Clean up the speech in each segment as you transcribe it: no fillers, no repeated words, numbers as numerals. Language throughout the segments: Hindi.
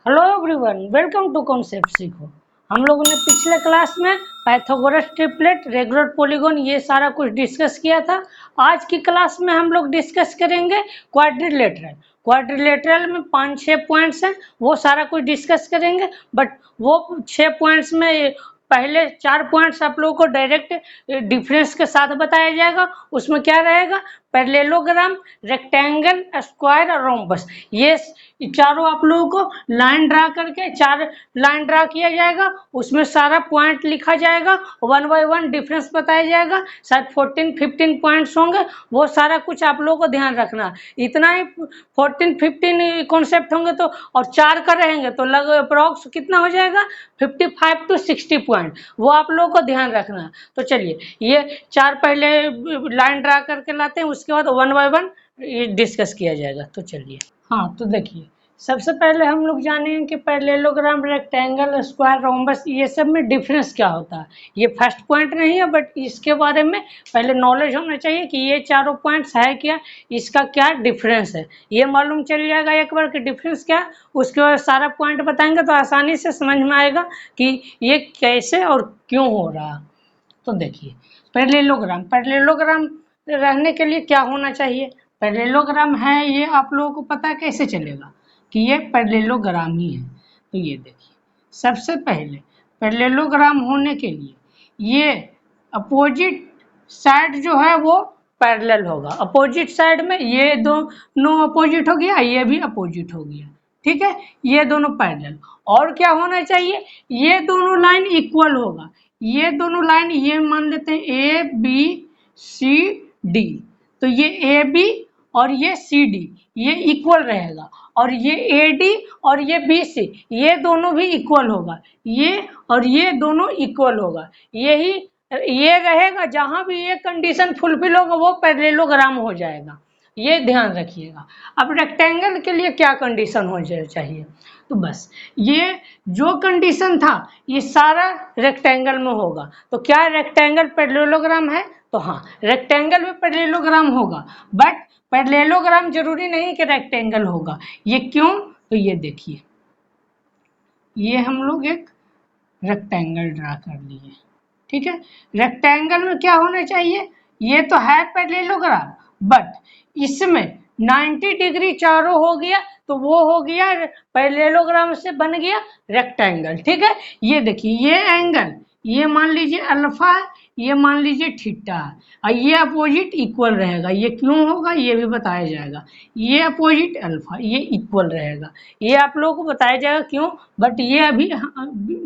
Hello everyone, welcome to concept सीखो। हम लोगों ने पिछले क्लास में पाइथागोरस ट्रिपलेट, रेगुलर पॉलीगॉन ये सारा कुछ डिस्कस किया था। आज की क्लास में हम लोग डिस्कस करेंगे क्वाड्रिलेटरल। क्वाड्रिलेटरल में 5-6 पॉइंट्स हैं, वो सारा कुछ डिस्कस करेंगे। बट वो 6 पॉइंट्स में पहले 4 पॉइंट्स आप लोगों को डायरेक्ट डिफरेंस के साथ बताया जाएगा। उसमें क्या रहेगा, पैरेललोग्राम, रेक्टेंगल, स्क्वायर और रोम्बस, ये चारों आप लोगों को लाइन ड्रा करके 4 लाइन ड्रा किया जाएगा। उसमें सारा पॉइंट लिखा जाएगा, 1 बाय 1 डिफरेंस बताया जाएगा। शायद 14-15 पॉइंट्स होंगे, वो सारा कुछ आप लोगों को ध्यान रखना। इतना ही 14-15 कॉन्सेप्ट होंगे तो, और 4 का रहेंगे तो लग अप्रॉक्स कितना हो जाएगा, 55 to 60 पॉइंट, वो आप लोगों को ध्यान रखना। तो चलिए ये 4 पहले लाइन ड्रा करके लाते हैं, उसके बाद 1 बाय 1 डिस्कस किया जाएगा। तो चलिए, हाँ तो देखिए, सबसे पहले हम लोग जानेंगे कि पैरेललोग्राम, रेक्टेंगल, स्क्वायर, रोम्बस ये सब में डिफरेंस क्या होता है। ये फर्स्ट पॉइंट नहीं है, बट इसके बारे में पहले नॉलेज होना चाहिए कि ये चारों पॉइंट्स है क्या, इसका क्या डिफरेंस है, ये मालूम चल जाएगा एक बार कि डिफरेंस क्या। उसके बाद सारा पॉइंट बताएंगे तो आसानी से समझ में आएगा कि ये कैसे और क्यों हो रहा। तो देखिए, पैरेललोग्राम, पैरेललोग्राम रहने के लिए क्या होना चाहिए। पैरेललोग्राम है, ये आप लोगों को पता कैसे चलेगा कि ये पैरेललोग्राम ही है। तो ये देखिए, सबसे पहले पैरेललोग्राम होने के लिए ये अपोजिट साइड जो है वो पैरेलल होगा। अपोजिट साइड में ये दोनों अपोजिट हो गया, ये भी अपोजिट हो गया, ठीक है, ये दोनों पैरेलल। और क्या होना चाहिए, ये दोनों लाइन इक्वल होगा। ये दोनों लाइन, ये मान लेते हैं ए बी सी डी, तो ये ए बी और ये सी डी ये इक्वल रहेगा। और ये ए डी और ये बी सी ये दोनों भी इक्वल होगा। ये और ये दोनों इक्वल होगा। यही ये रहेगा, जहां भी ये कंडीशन फुलफिल होगा वो पैरेललोग्राम हो जाएगा। ये ध्यान रखिएगा। अब रेक्टेंगल के लिए क्या कंडीशन हो चाहिए, तो बस ये जो कंडीशन था ये सारा रेक्टेंगल में होगा। तो क्या रेक्टेंगल पैरेललोग्राम है, तो हाँ, रेक्टेंगल में पैरेललोग्राम होगा। बट पैरेललोग्राम जरूरी नहीं कि रेक्टेंगल होगा। ये क्यों, तो ये देखिए, ये हम लोग एक रेक्टेंगल ड्रा कर लिए, ठीक है। रेक्टेंगल में क्या होना चाहिए, ये तो है पैरेललोग्राम, बट इसमें 90 डिग्री चारों हो गया तो वो हो गया पैरेललोग्राम से बन गया रेक्टेंगल, ठीक है। ये देखिए, ये एंगल, ये मान लीजिए अल्फा है, ये मान लीजिए थीटा है, और ये अपोजिट इक्वल रहेगा। ये क्यों होगा ये भी बताया जाएगा। ये अपोजिट अल्फा ये इक्वल रहेगा, ये आप लोगों को बताया जाएगा क्यों। बट ये अभी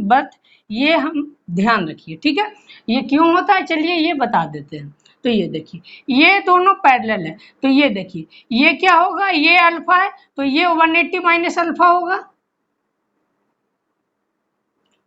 बट ये हम ध्यान रखिए, ठीक है। ये क्यों होता है चलिए ये बता देते हैं। तो ये देखिए, ये दोनों पैरेलल है, तो ये देखिए, ये क्या होगा, ये अल्फा है तो ये 180 माइनस अल्फा होगा।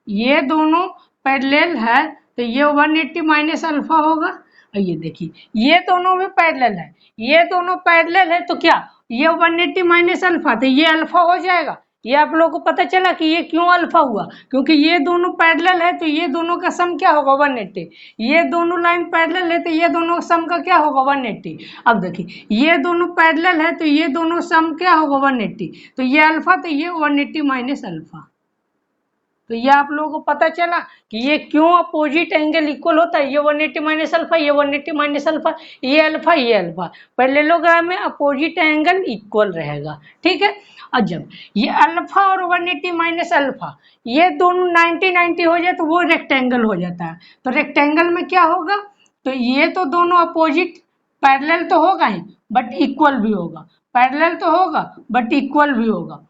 ये दोनों पैरेलल है तो ये 180 माइनस अल्फा होगा। और ये देखिए, ये दोनों भी पैरेलल है, ये दोनों पैरेलल है तो क्या, ये 180 माइनस अल्फा तो ये अल्फा हो जाएगा। ये आप लोगों को पता चला कि ये क्यों अल्फा हुआ, क्योंकि ये दोनों पैरेलल है तो ये दोनों का सम क्या होगा, 180। ये दोनों लाइन पैरेलल है तो ये दोनों सम का क्या होगा, 180। अब देखिए, ये दोनों पैरेलल है तो ये दोनों सम क्या होगा, 180, तो ये अल्फा तो ये 180 माइनस अल्फा। तो ये आप लोगों को पता चला कि ये क्यों अपोजिट एंगल इक्वल होता है। ये 180 माइनस अल्फा, ये 180 माइनस अल्फा, ये अल्फा ये अल्फा। पैरेललोग्राम में अपोजिट एंगल इक्वल रहेगा, ठीक है। और जब ये अल्फा और 180 माइनस अल्फा ये दोनों 90-90 हो जाए तो वो रेक्टेंगल हो जाता है। तो रेक्टेंगल में क्या होगा, तो ये तो दोनों अपोजिट पैरेलल तो होगा ही बट इक्वल भी होगा, पैरेलल तो होगा बट इक्वल भी होगा,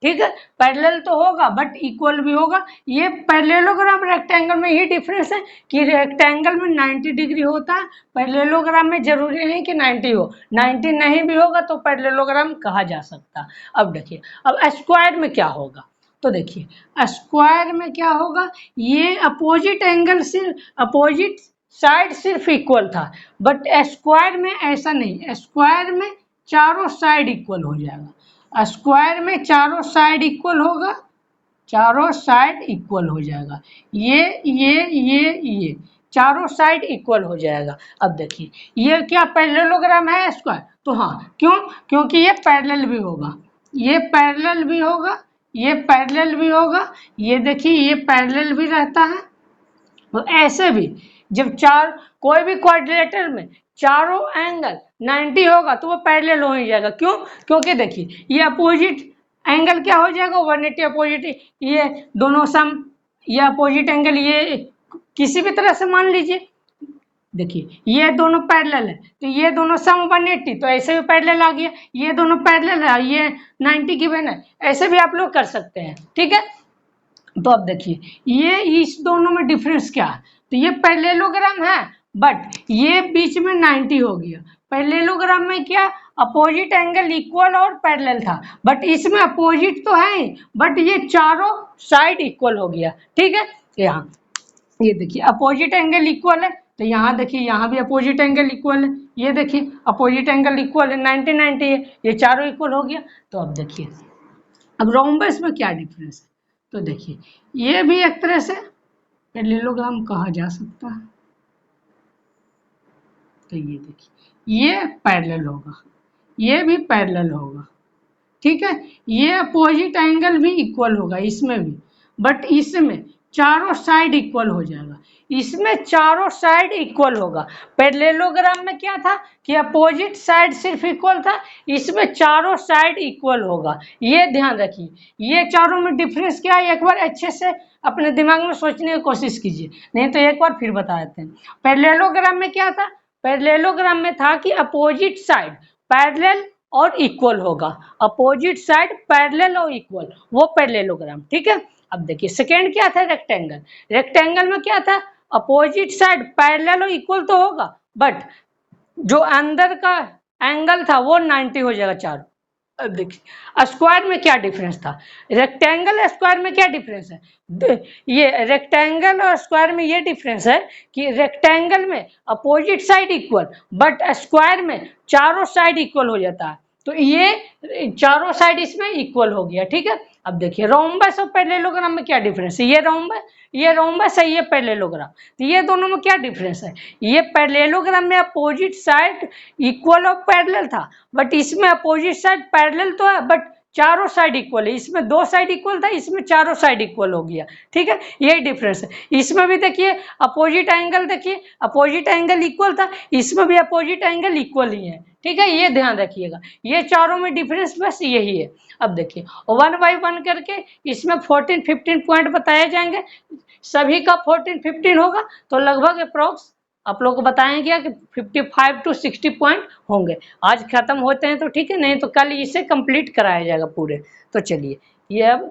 ठीक है। पैरेलल तो होगा बट इक्वल भी होगा। ये पैरेललोग्राम रेक्टेंगल में ही डिफरेंस है कि रेक्टेंगल में 90 डिग्री होता है, पैरेललोग्राम में जरूरी नहीं कि 90 हो, 90 नहीं भी होगा तो पैरेललोग्राम कहा जा सकता। अब देखिए, अब स्क्वायर में क्या होगा, तो देखिए स्क्वायर में क्या होगा, ये अपोजिट एंगल सिर्फ अपोजिट साइड सिर्फ इक्वल था, बट स्क्वायर में ऐसा नहीं, स्क्वायर में चारों साइड इक्वल हो जाएगा। स्क्वायर में चारों साइड इक्वल होगा, चारों साइड इक्वल हो जाएगा। ये चारों साइड इक्वल हो जाएगा। अब देखिए, ये क्या पैरेललोग्राम है स्क्वायर, तो हाँ, क्यों, क्योंकि ये पैरेलल भी होगा, ये पैरेलल भी होगा, ये पैरेलल भी होगा, ये देखिए ये पैरेलल भी रहता है। और ऐसे भी जब चार कोई भी क्वाड्रिलेटरल में चारों एंगल 90 होगा तो वो पैरेलल हो ही जाएगा। क्यों? क्योंकि देखिए ये अपोजिट एंगल क्या हो जाएगा, 180 अपोजिट, ये दोनों सम, ये अपोजिट एंगल, ये किसी भी तरह से मान लीजिए, देखिए ये दोनों पैरेलल है तो ये दोनों सम 180, तो ऐसे भी पैरेलल आ गया, ये दोनों पैरेलल है, ये 90 गिवन है, ऐसे भी आप लोग कर सकते हैं। ठीक है, तो अब देखिए ये इस दोनों में डिफरेंस क्या है, तो ये पैरेललोग्राम है बट ये बीच में 90 हो गया। पैरेललोग्राम में क्या, अपोजिट एंगल इक्वल और पैरेलल था, बट इसमें अपोजिट तो है ही बट ये चारों साइड इक्वल हो गया। ठीक है, यहाँ ये देखिए अपोजिट एंगल इक्वल है, तो यहाँ देखिए यहाँ भी अपोजिट एंगल इक्वल है, ये देखिए अपोजिट एंगल इक्वल है, 90 90 है, ये चारों इक्वल हो गया। तो अब देखिए अब रोम्बस में क्या डिफरेंस है, तो देखिए ये भी एक तरह से पैरेललोग्राम कहा जा सकता है। तो ये देखिए ये पैरेलल होगा, ये भी पैरेलल होगा। ठीक है, ये अपोजिट एंगल भी इक्वल होगा इसमें भी, बट इसमें चारों साइड इक्वल हो जाएगा, इसमें चारों साइड इक्वल होगा। पैरेललोग्राम में क्या था कि अपोजिट साइड सिर्फ इक्वल था, इसमें चारों साइड इक्वल होगा। ये ध्यान रखिए, ये चारों में डिफरेंस क्या है, एक बार अच्छे से अपने दिमाग में सोचने की कोशिश कीजिए, नहीं तो एक बार फिर बता देते हैं। पैरेललोग्राम में क्या था, पैरेललोग्राम में था कि अपोजिट साइड पैरेलल और इक्वल होगा, अपोजिट साइड पैरेलल और इक्वल, वो पैरेललोग्राम। ठीक है, अब देखिए सेकेंड क्या था, रेक्टेंगल। रेक्टेंगल में क्या था, अपोजिट साइड पैरेलल और इक्वल तो होगा बट जो अंदर का एंगल था वो 90 हो जाएगा चारों। अब देखिए स्क्वायर में क्या डिफरेंस था, रेक्टेंगल स्क्वायर में क्या डिफरेंस है, ये रेक्टेंगल और स्क्वायर में ये डिफरेंस है कि रेक्टेंगल में opposite side equal but square में चारों साइड इक्वल हो जाता है, तो ये चारों साइड इसमें इक्वल हो गया। ठीक है, अब देखिए रोम्बस और पैरेललोग्राम में क्या डिफरेंस है, ये रोम्बस है, ये पैरेललोग्राम, तो ये दोनों में क्या डिफरेंस है, ये पैरेललोग्राम में अपोजिट साइड इक्वल और पैरेलल था बट इसमें अपोजिट साइड पैरेलल तो है बट चारों साइड इक्वल है, इसमें दो साइड इक्वल था, इसमें चारों साइड इक्वल हो गया। ठीक है, यही डिफरेंस है। इसमें भी देखिए अपोजिट एंगल, देखिए अपोजिट एंगल इक्वल था, इसमें भी अपोजिट एंगल इक्वल ही है। ठीक है, ये ध्यान रखिएगा, ये चारों में डिफरेंस बस यही है। अब देखिए 1 बाई 1 करके इसमें 14-15 पॉइंट बताए जाएंगे, सभी का 14-15 होगा तो लगभग अप्रोक्स आप लोग को बताएं क्या कि 55 to 60 पॉइंट होंगे। आज खत्म होते हैं तो ठीक है, नहीं तो कल इसे कंप्लीट कराया जाएगा पूरे। तो चलिए ये अब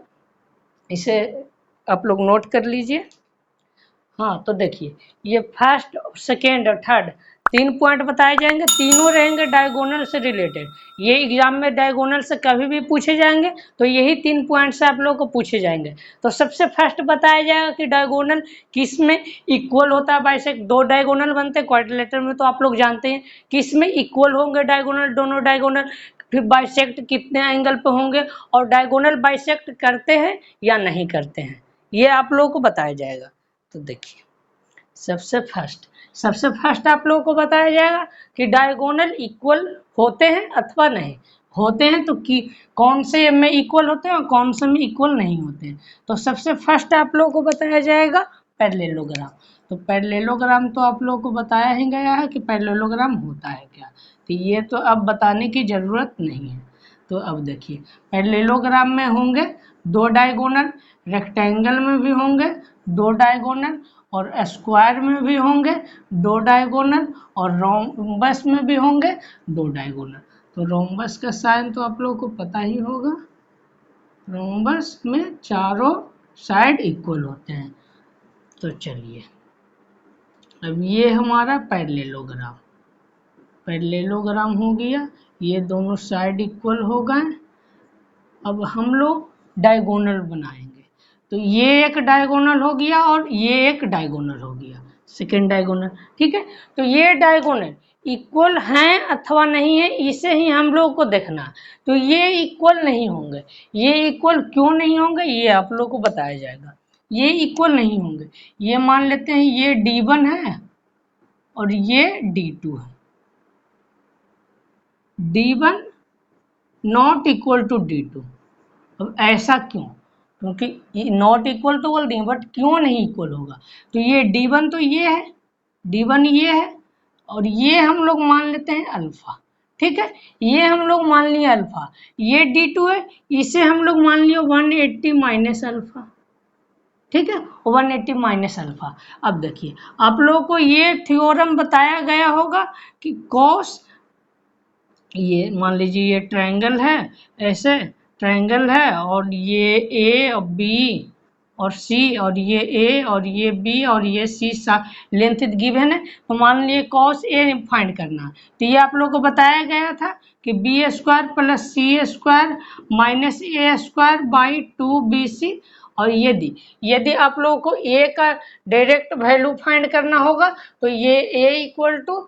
इसे आप लोग नोट कर लीजिए। हाँ, तो देखिए ये फर्स्ट सेकेंड और थर्ड 3 पॉइंट बताए जाएंगे, तीनों रहेंगे डायगोनल से रिलेटेड। ये एग्जाम में डायगोनल से कभी भी पूछे जाएंगे तो यही 3 पॉइंट से आप लोग को पूछे जाएंगे। तो सबसे फर्स्ट बताया जाएगा कि डायगोनल किस में इक्वल होता है, बाइसेक्ट दो डायगोनल बनते हैं क्वाड्रिलेटरल में, तो आप लोग जानते हैं किस में इक्वल होंगे डायगोनल, दोनों डायगोनल। फिर बाइसेक्ट कितने एंगल पे होंगे और डायगोनल बाइसेक्ट करते हैं या नहीं करते हैं, ये आप लोगों को बताया जाएगा। तो देखिए सबसे फर्स्ट आप लोगों को बताया जाएगा कि डायगोनल इक्वल होते हैं अथवा नहीं होते हैं, तो कि कौन से में इक्वल होते हैं और कौन से में इक्वल नहीं होते हैं। तो सबसे फर्स्ट आप लोगों को बताया जाएगा पैरेललोग्राम। तो पैरेललोग्राम तो आप लोगों को बताया ही गया है कि पैरेललोग्राम होता है क्या, तो ये तो अब बताने की ज़रूरत नहीं है। तो अब देखिए पैरेललोग्राम में होंगे दो डायगोनल, रेक्टेंगल में भी होंगे दो डायगोनल और स्क्वायर में भी होंगे दो डायगोनल और रोम्बस में भी होंगे दो डायगोनल। तो रोम्बस का साइन तो आप लोगों को पता ही होगा, रोम्बस में चारों साइड इक्वल होते हैं। तो चलिए अब ये हमारा पैरेललोग्राम हो गया, ये दोनों साइड इक्वल हो गए। अब हम लोग डायगोनल बनाएंगे, तो ये एक डायगोनल हो गया और ये एक डायगोनल हो गया, सेकेंड डायगोनल। ठीक है, तो ये डायगोनल इक्वल हैं अथवा नहीं है, इसे ही हम लोग को देखना। तो ये इक्वल नहीं होंगे, ये इक्वल क्यों नहीं होंगे ये आप लोग को बताया जाएगा। ये इक्वल नहीं होंगे, ये मान लेते हैं ये D1 है और ये D2 है, D1 not equal to D2, अब ऐसा क्यों? क्योंकि नॉट इक्वल तो बोल दिए, बट क्यों नहीं इक्वल होगा? तो ये D1 तो ये है, D1 ये है, और ये हम लोग मान लेते हैं अल्फा। ठीक है, ये हम लोग मान लिए अल्फा, ये D2 है, इसे हम लोग मान लिए 180 माइनस अल्फा। ठीक है, 180 माइनस अल्फा। अब देखिए, आप लोगों को ये थ्योरम बताया गया होगा कि कॉस, ये मान लीजिए ये ट्रायंगल है, ऐसे ट्रायंगल है, और ये ए और बी और सी, और ये ए और ये बी और ये सी लेंथ गिवन है, तो मान लिए कॉस ए फाइंड करना है। तो ये आप लोग को बताया गया था कि B square plus C square minus A square by 2bc। और यदि आप लोगों को ए का डायरेक्ट वैल्यू फाइंड करना होगा तो ये ए इक्वल टू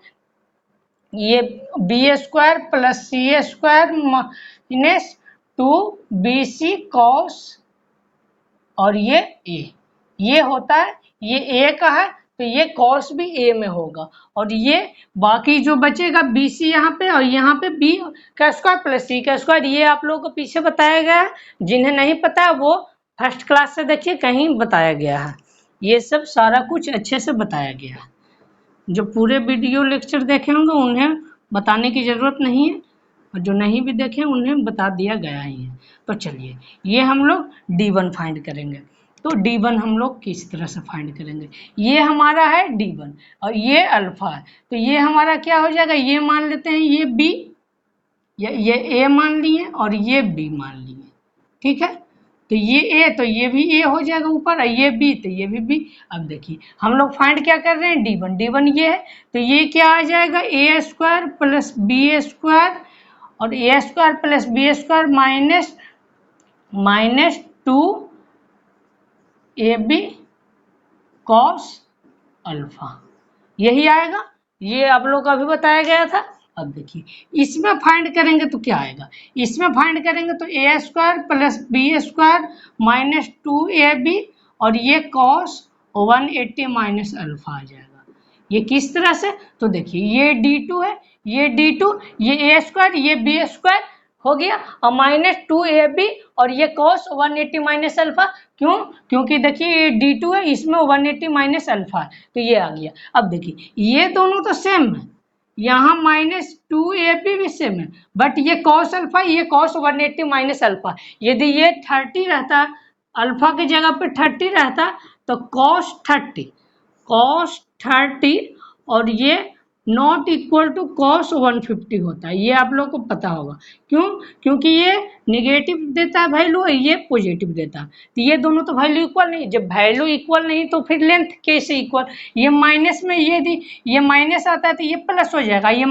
ये B square plus C square minus 2bc cos, और ये होता है, ये ए का है तो ये कॉस भी ए में होगा, और ये बाकी जो बचेगा BC यहाँ पे, और यहाँ पे बी का स्क्वायर प्लस सी का स्क्वायर। ये आप लोगों को पीछे बताया गया है, जिन्हें नहीं पता है वो फर्स्ट क्लास से देखिए, कहीं बताया गया है, ये सब सारा कुछ अच्छे से बताया गया है। जो पूरे वीडियो लेक्चर देखे होंगे उन्हें बताने की ज़रूरत नहीं है, और जो नहीं भी देखे उन्हें बता दिया गया ही है। तो चलिए, ये हम लोग D1 फाइंड करेंगे। तो D1 हम लोग किस तरह से फाइंड करेंगे? ये हमारा है D1 और ये अल्फा है, तो ये हमारा क्या हो जाएगा? ये मान लेते हैं ये B, ये A मान लिए और ये B मान लिए। ठीक है, तो ये ए तो ये भी ए हो जाएगा ऊपर, और ये बी तो ये भी बी। अब देखिए, हम लोग फाइंड क्या कर रहे हैं? D1 ये है, तो ये क्या आ जाएगा? A square plus B square, और A square plus B square minus 2ab cos alpha, यही आएगा। ये आप लोग को अभी बताया गया था। अब देखिए, इसमें फाइंड करेंगे तो क्या आएगा? इसमें फाइंड करेंगे तो A square plus B square minus 2ab, और ये कॉस 180 माइनस अल्फा आ जाएगा। ये किस तरह से? तो देखिए, ये D2 है, ये D2, ये ए स्क्वायर, ये बी स्क्वायर हो गया, और माइनस 2ab, और ये कॉस 180 माइनस अल्फा। क्यों? क्योंकि देखिए ये D2 है, इसमें 180 माइनस अल्फा है, तो ये आ गया। अब देखिए, ये दोनों तो सेम है, यहाँ माइनस 2ab भी सेम है, बट ये कॉस अल्फा, ये कॉस 180 माइनस अल्फा। यदि ये 30 रहता, अल्फा की जगह पे 30 रहता, तो कॉस 30 और ये नॉट इक्वल टू कॉस 150 होता है। ये आप लोग को पता होगा। क्यों? क्योंकि ये निगेटिव देता है वैल्यू, ये पॉजिटिव देता है, तो ये दोनों तो वैल्यू इक्वल नहीं। जब वैल्यू इक्वल नहीं तो फिर लेंथ कैसे इक्वल? ये माइनस में ये माइनस आता है तो ये प्लस हो जाएगा, ये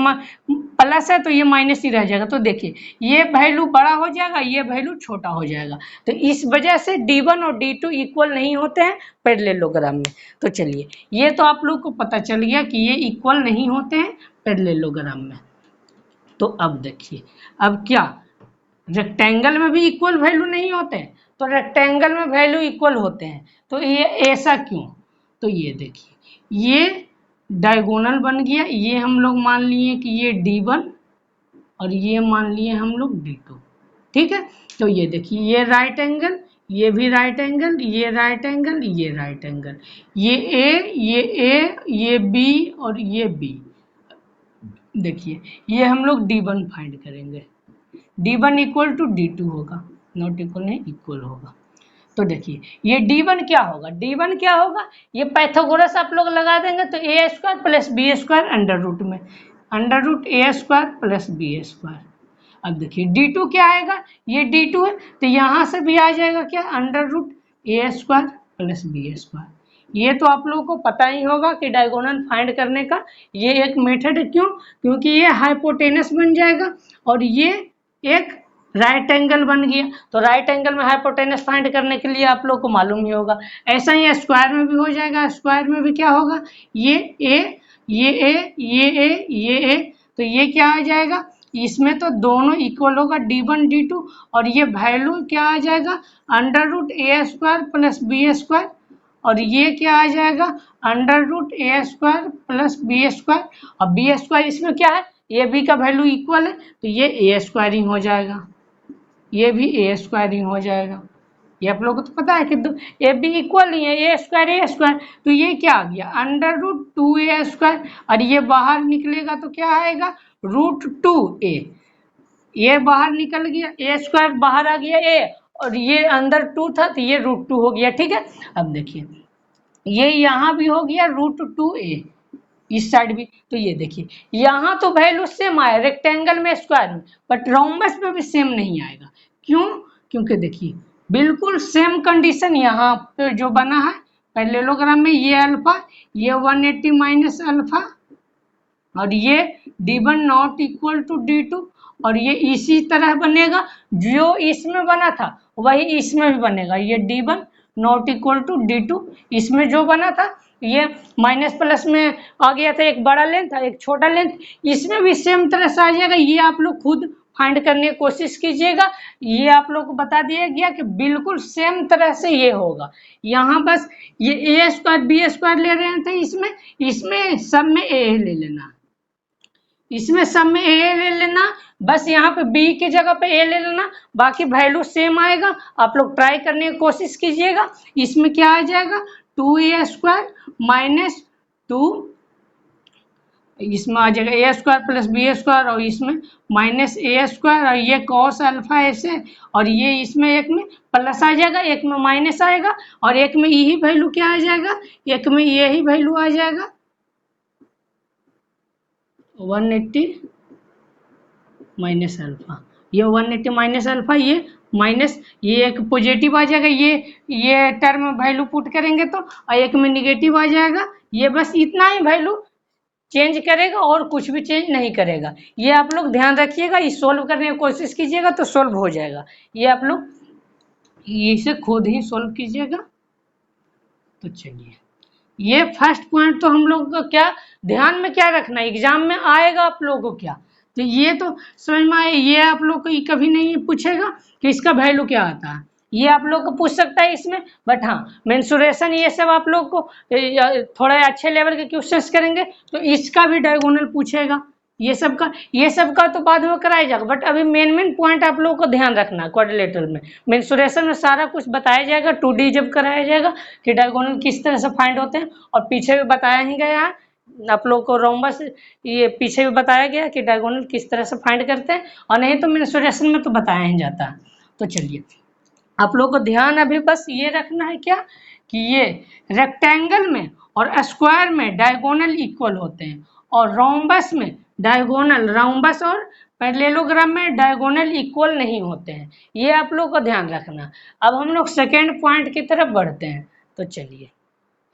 प्लस है तो ये माइनस ही रह जाएगा। तो देखिए, ये वैल्यू बड़ा हो जाएगा, ये वैल्यू छोटा हो जाएगा, तो इस वजह से D1 और D2 इक्वल नहीं होते हैं पैरेललोग्राम में। तो चलिए, ये तो आप लोग को पता चल गया कि ये इक्वल नहीं होते हैं पैरेललोग्राम में। तो अब देखिए, अब क्या रेक्टेंगल में भी इक्वल वैल्यू नहीं होते हैं? तो रेक्टेंगल में वैल्यू इक्वल होते हैं, तो ये ऐसा क्यों? तो ये देखिए, ये डायगोनल बन गया, ये हम लोग मान लिए कि ये D1 और ये मान लिए हम लोग D2। ठीक है, तो ये देखिए, ये राइट एंगल, ये भी राइट एंगल, ये राइट एंगल, ये राइट एंगल, ये ये B और ये B। देखिए, ये हम लोग D1 फाइंड करेंगे। D1 इक्वल टू D2 होगा, नॉट इक्वल नहीं, इक्वल होगा। तो देखिए, ये D1 क्या होगा? D1 क्या होगा? ये पाइथागोरस आप लोग लगा देंगे तो A square plus B square under root में, under root A square plus B square. अब देखिए, D2 क्या आएगा? ये D2 है, तो यहाँ से भी आ जाएगा क्या? Under root A square plus B square. ये तो आप लोगों को पता ही होगा कि डायगोनल फाइंड करने का ये एक मेथड है। क्यों? क्योंकि ये हाइपोटेनस बन जाएगा और ये एक राइट एंगल बन गया, तो राइट एंगल में हाइपोटेनस फाइंड करने के लिए आप लोग को मालूम ही होगा। ऐसा ही स्क्वायर में भी हो जाएगा, स्क्वायर में भी क्या होगा? ये ए, ये ए, ये ए, ये ए, तो ये क्या आ जाएगा? इसमें तो दोनों इक्वल होगा, D1 D2, और ये वैल्यू क्या आ जाएगा? Under root A square plus B square, और ये क्या आ जाएगा? Under root A square plus B square, और बी स्क्वायर इसमें क्या है? ए बी का वैल्यू इक्वल है, तो ये ए स्क्वायर ही हो जाएगा। ये भी ए स्क्वायर ही हो जाएगा। ये आप लोगों को तो पता है कि ए बी इक्वल ही है, ए स्क्वायर, तो ये क्या आ गया √2a²। और ये बाहर निकलेगा तो क्या आएगा √2a। ये बाहर निकल गया, ए स्क्वायर बाहर आ गया ए, और ये अंदर 2 था तो ये √2 हो गया। ठीक है, अब देखिए ये यहाँ भी हो गया √2a, इस साइड भी। तो ये देखिए यहाँ तो वैल्यू सेम आया रेक्टेंगल में स्क्वायर में, बट रोम्बस में भी सेम नहीं आएगा। क्यों? क्योंकि देखिए बिल्कुल सेम कंडीशन यहाँ पे जो बना है पैरेललोग्राम में, ये अल्फा, ये 180 माइनस अल्फा, और ये d1 not equal to d2, और ये इसी तरह बनेगा जो इसमें बना था वही इसमें भी बनेगा। ये d1 not equal to d2, इसमें जो बना था ये माइनस प्लस में आ गया था, एक बड़ा लेंथ था एक छोटा लेंथ, इसमें भी सेम तरह से आ जाएगा। ये आप लोग खुद फाइंड करने की कोशिश कीजिएगा। ये आप लोग को बता दिया गया कि बिल्कुल सेम तरह से ये होगा। यहाँ बस ये ए स्क्वायर बी स्क्वायर ले रहे थे, इसमें सब में ए ले लेना, इसमें सब में ए ले लेना, बस यहाँ पे बी की जगह पे ए ले लेना, बाकी वैल्यू सेम आएगा। आप लोग ट्राई करने की कोशिश कीजिएगा। इसमें क्या आ जाएगा 2a² माइनस 2, इसमें आ जाएगा a² प्लस b², और इसमें माइनस a², और ये cos अल्फा ऐसे, और ये इसमें एक में प्लस आ जाएगा एक में माइनस आएगा, और एक में यही वैल्यू क्या आ जाएगा, एक में यही वैल्यू आ जाएगा 180 माइनस अल्फा। ये 180 माइनस अल्फा, ये माइनस, ये एक पॉजिटिव आ जाएगा, ये टर्म वैल्यू पुट करेंगे तो, और एक में निगेटिव आ जाएगा। ये बस इतना ही वैल्यू चेंज करेगा और कुछ भी चेंज नहीं करेगा। ये आप लोग ध्यान रखिएगा, इस सोल्व करने की कोशिश कीजिएगा तो सोल्व हो जाएगा। ये आप लोग इसे खुद ही सोल्व कीजिएगा। तो चलिए ये फर्स्ट पॉइंट तो हम लोग को क्या ध्यान में क्या रखना है, एग्जाम में आएगा आप लोगों को क्या, तो ये तो समझ में आए। ये आप लोग को कभी नहीं पूछेगा कि इसका वैल्यू क्या आता है, ये आप लोग को पूछ सकता है इसमें, बट हाँ मेंसुरेशन ये सब आप लोग को थोड़े अच्छे लेवल के क्वेश्चंस करेंगे तो इसका भी डायगोनल पूछेगा। ये सब का तो बाद में कराया जाएगा, बट अभी मेन पॉइंट आप लोगों को ध्यान रखना है। क्वाड्रिलेटरल में मेंसुरेशन में सारा कुछ बताया जाएगा, 2D जब कराया जाएगा कि डायगोनल किस तरह से फाइंड होते हैं, और पीछे भी बताया ही गया है आप लोग को रोम्बस, ये पीछे भी बताया गया कि डायगोनल किस तरह से फाइंड करते हैं, और नहीं तो मेंसुरेशन में तो बताया ही जाता है। तो चलिए आप लोग को ध्यान अभी बस ये रखना है क्या कि ये रेक्टेंगल में और स्क्वायर में डायगोनल इक्वल होते हैं, और रोम्बस में रोम्बस और पैरेललोग्राम में डायगोनल इक्वल नहीं होते हैं। ये आप लोग को ध्यान रखना। अब हम लोग सेकेंड पॉइंट की तरफ बढ़ते हैं। तो चलिए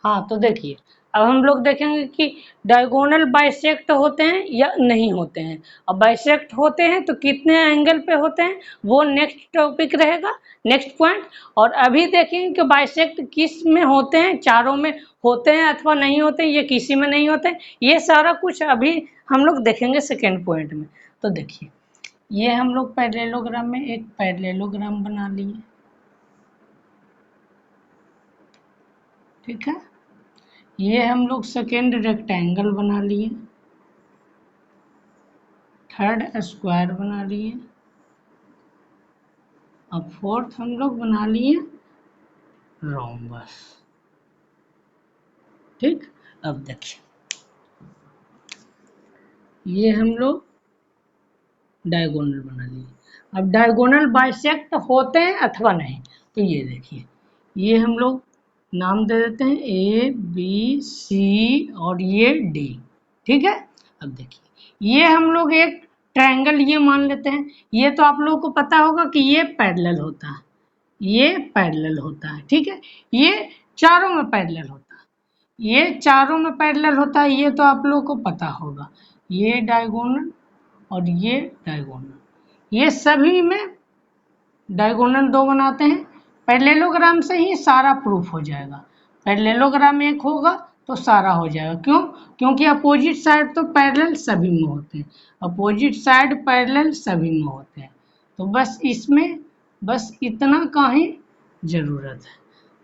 हाँ, तो देखिए अब हम लोग देखेंगे कि डायगोनल बाइसेक्ट होते हैं या नहीं होते हैं, और बाइसेक्ट होते हैं तो कितने एंगल पे होते हैं, वो नेक्स्ट टॉपिक रहेगा, नेक्स्ट पॉइंट। और अभी देखेंगे कि बाइसेक्ट किस में होते हैं, चारों में होते हैं अथवा नहीं होते हैं, ये किसी में नहीं होते हैं, ये सारा कुछ अभी हम लोग देखेंगे सेकेंड पॉइंट में। तो देखिए ये हम लोग पैरेललोग्राम में एक पैरेललोग्राम बना लिए, ठीक है। ये हम लोग सेकेंड रेक्टेंगल बना लिए, थर्ड स्क्वायर बना लिए, अब फोर्थ हम लोग बना लिए रोम्बस, ठीक। अब देखिए ये हम लोग डायगोनल बना लिए। अब डायगोनल बाइसेक्ट होते हैं अथवा नहीं, तो ये देखिए ये हम लोग नाम दे देते हैं A B C और ये D, ठीक है। अब देखिए ये हम लोग एक ट्रायंगल ये मान लेते हैं, ये तो आप लोगों को पता होगा कि ये पैरेलल होता है, ये पैरेलल होता है, ठीक है। ये चारों में पैरेलल होता है, ये चारों में पैरेलल होता है, ये तो आप लोगों को पता होगा। ये डायगोनल और ये डायगोनल, ये सभी में डायगोनल दो बनाते हैं। पैरेललोग्राम से ही सारा प्रूफ हो जाएगा, पैरेललोग्राम एक होगा तो सारा हो जाएगा। क्यों? क्योंकि अपोजिट साइड तो पैरेलल सभी में होते हैं, अपोजिट साइड पैरेलल सभी में होते हैं। तो बस इसमें बस इतना का ही जरूरत है।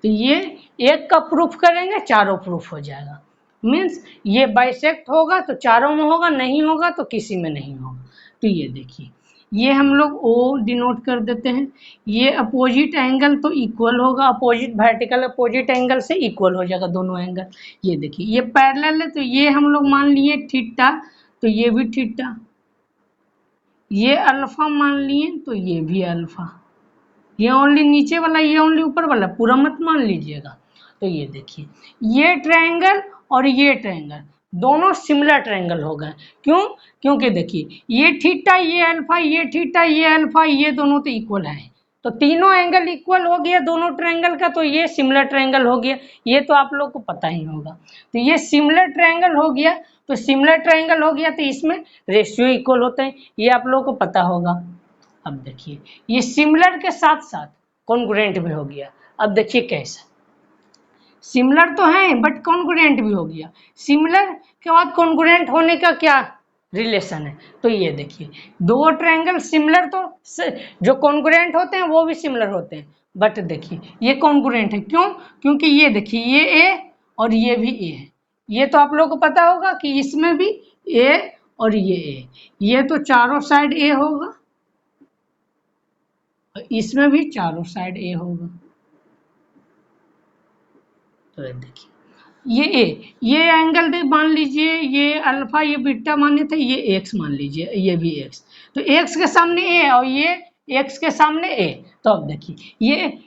तो ये एक का प्रूफ करेंगे चारों प्रूफ हो जाएगा। मीन्स ये बाइसेक्ट होगा तो चारों में होगा, नहीं होगा तो किसी में नहीं होगा। तो ये देखिए ये हम लोग ओ डिनोट कर देते हैं। ये अपोजिट एंगल तो इक्वल होगा, अपोजिट वर्टिकल अपोजिट एंगल से इक्वल हो जाएगा दोनों एंगल। ये देखिए ये पैरेलल है तो ये हम लोग मान लिए थीटा, तो ये भी थीटा। ये अल्फा मान लिए तो ये भी अल्फा। ये ओनली नीचे वाला, ये ओनली ऊपर वाला, पूरा मत मान लीजिएगा। तो ये देखिए ये ट्रायंगल और ये ट्रायंगल दोनों सिमिलर ट्रायंगल हो गए। क्यों? क्योंकि देखिए ये थीटा ये अल्फा, ये थीटा ये अल्फा, ये दोनों तो इक्वल है, तो तीनों एंगल इक्वल हो गया दोनों ट्रायंगल का, तो ये सिमिलर ट्रायंगल हो गया। ये तो आप लोग को पता ही होगा। तो ये सिमिलर ट्रायंगल हो गया, तो सिमिलर ट्रायंगल हो गया तो इसमें रेशियो इक्वल होते हैं, ये आप लोग को पता होगा। अब देखिए ये सिमिलर के साथ साथ कॉन्ग्रुएंट भी हो गया। अब देखिए कैसा, सिमिलर तो है बट कॉन्ग्रुएंट भी हो गया। सिमिलर के बाद कॉन्ग्रुएंट होने का क्या रिलेशन है? तो ये देखिए दो ट्रायंगल सिमिलर तो जो कॉन्ग्रुएंट होते हैं वो भी सिमिलर होते हैं, बट देखिए ये कॉन्ग्रुएंट है। क्यों? क्योंकि ये देखिए ये ए और ये भी ए है। ये तो आप लोगों को पता होगा कि इसमें भी ए और ये ए, ये तो चारों साइड ए होगा, इसमें भी चारों साइड ए होगा। तो देखिए ये एंगल भी मान लीजिए, ये अल्फा ये बीटा माने थे, ये एक्स मान लीजिए, ये भी एक्स, तो एक्स के सामने ए और ये एक्स के सामने ए। तो अब देखिए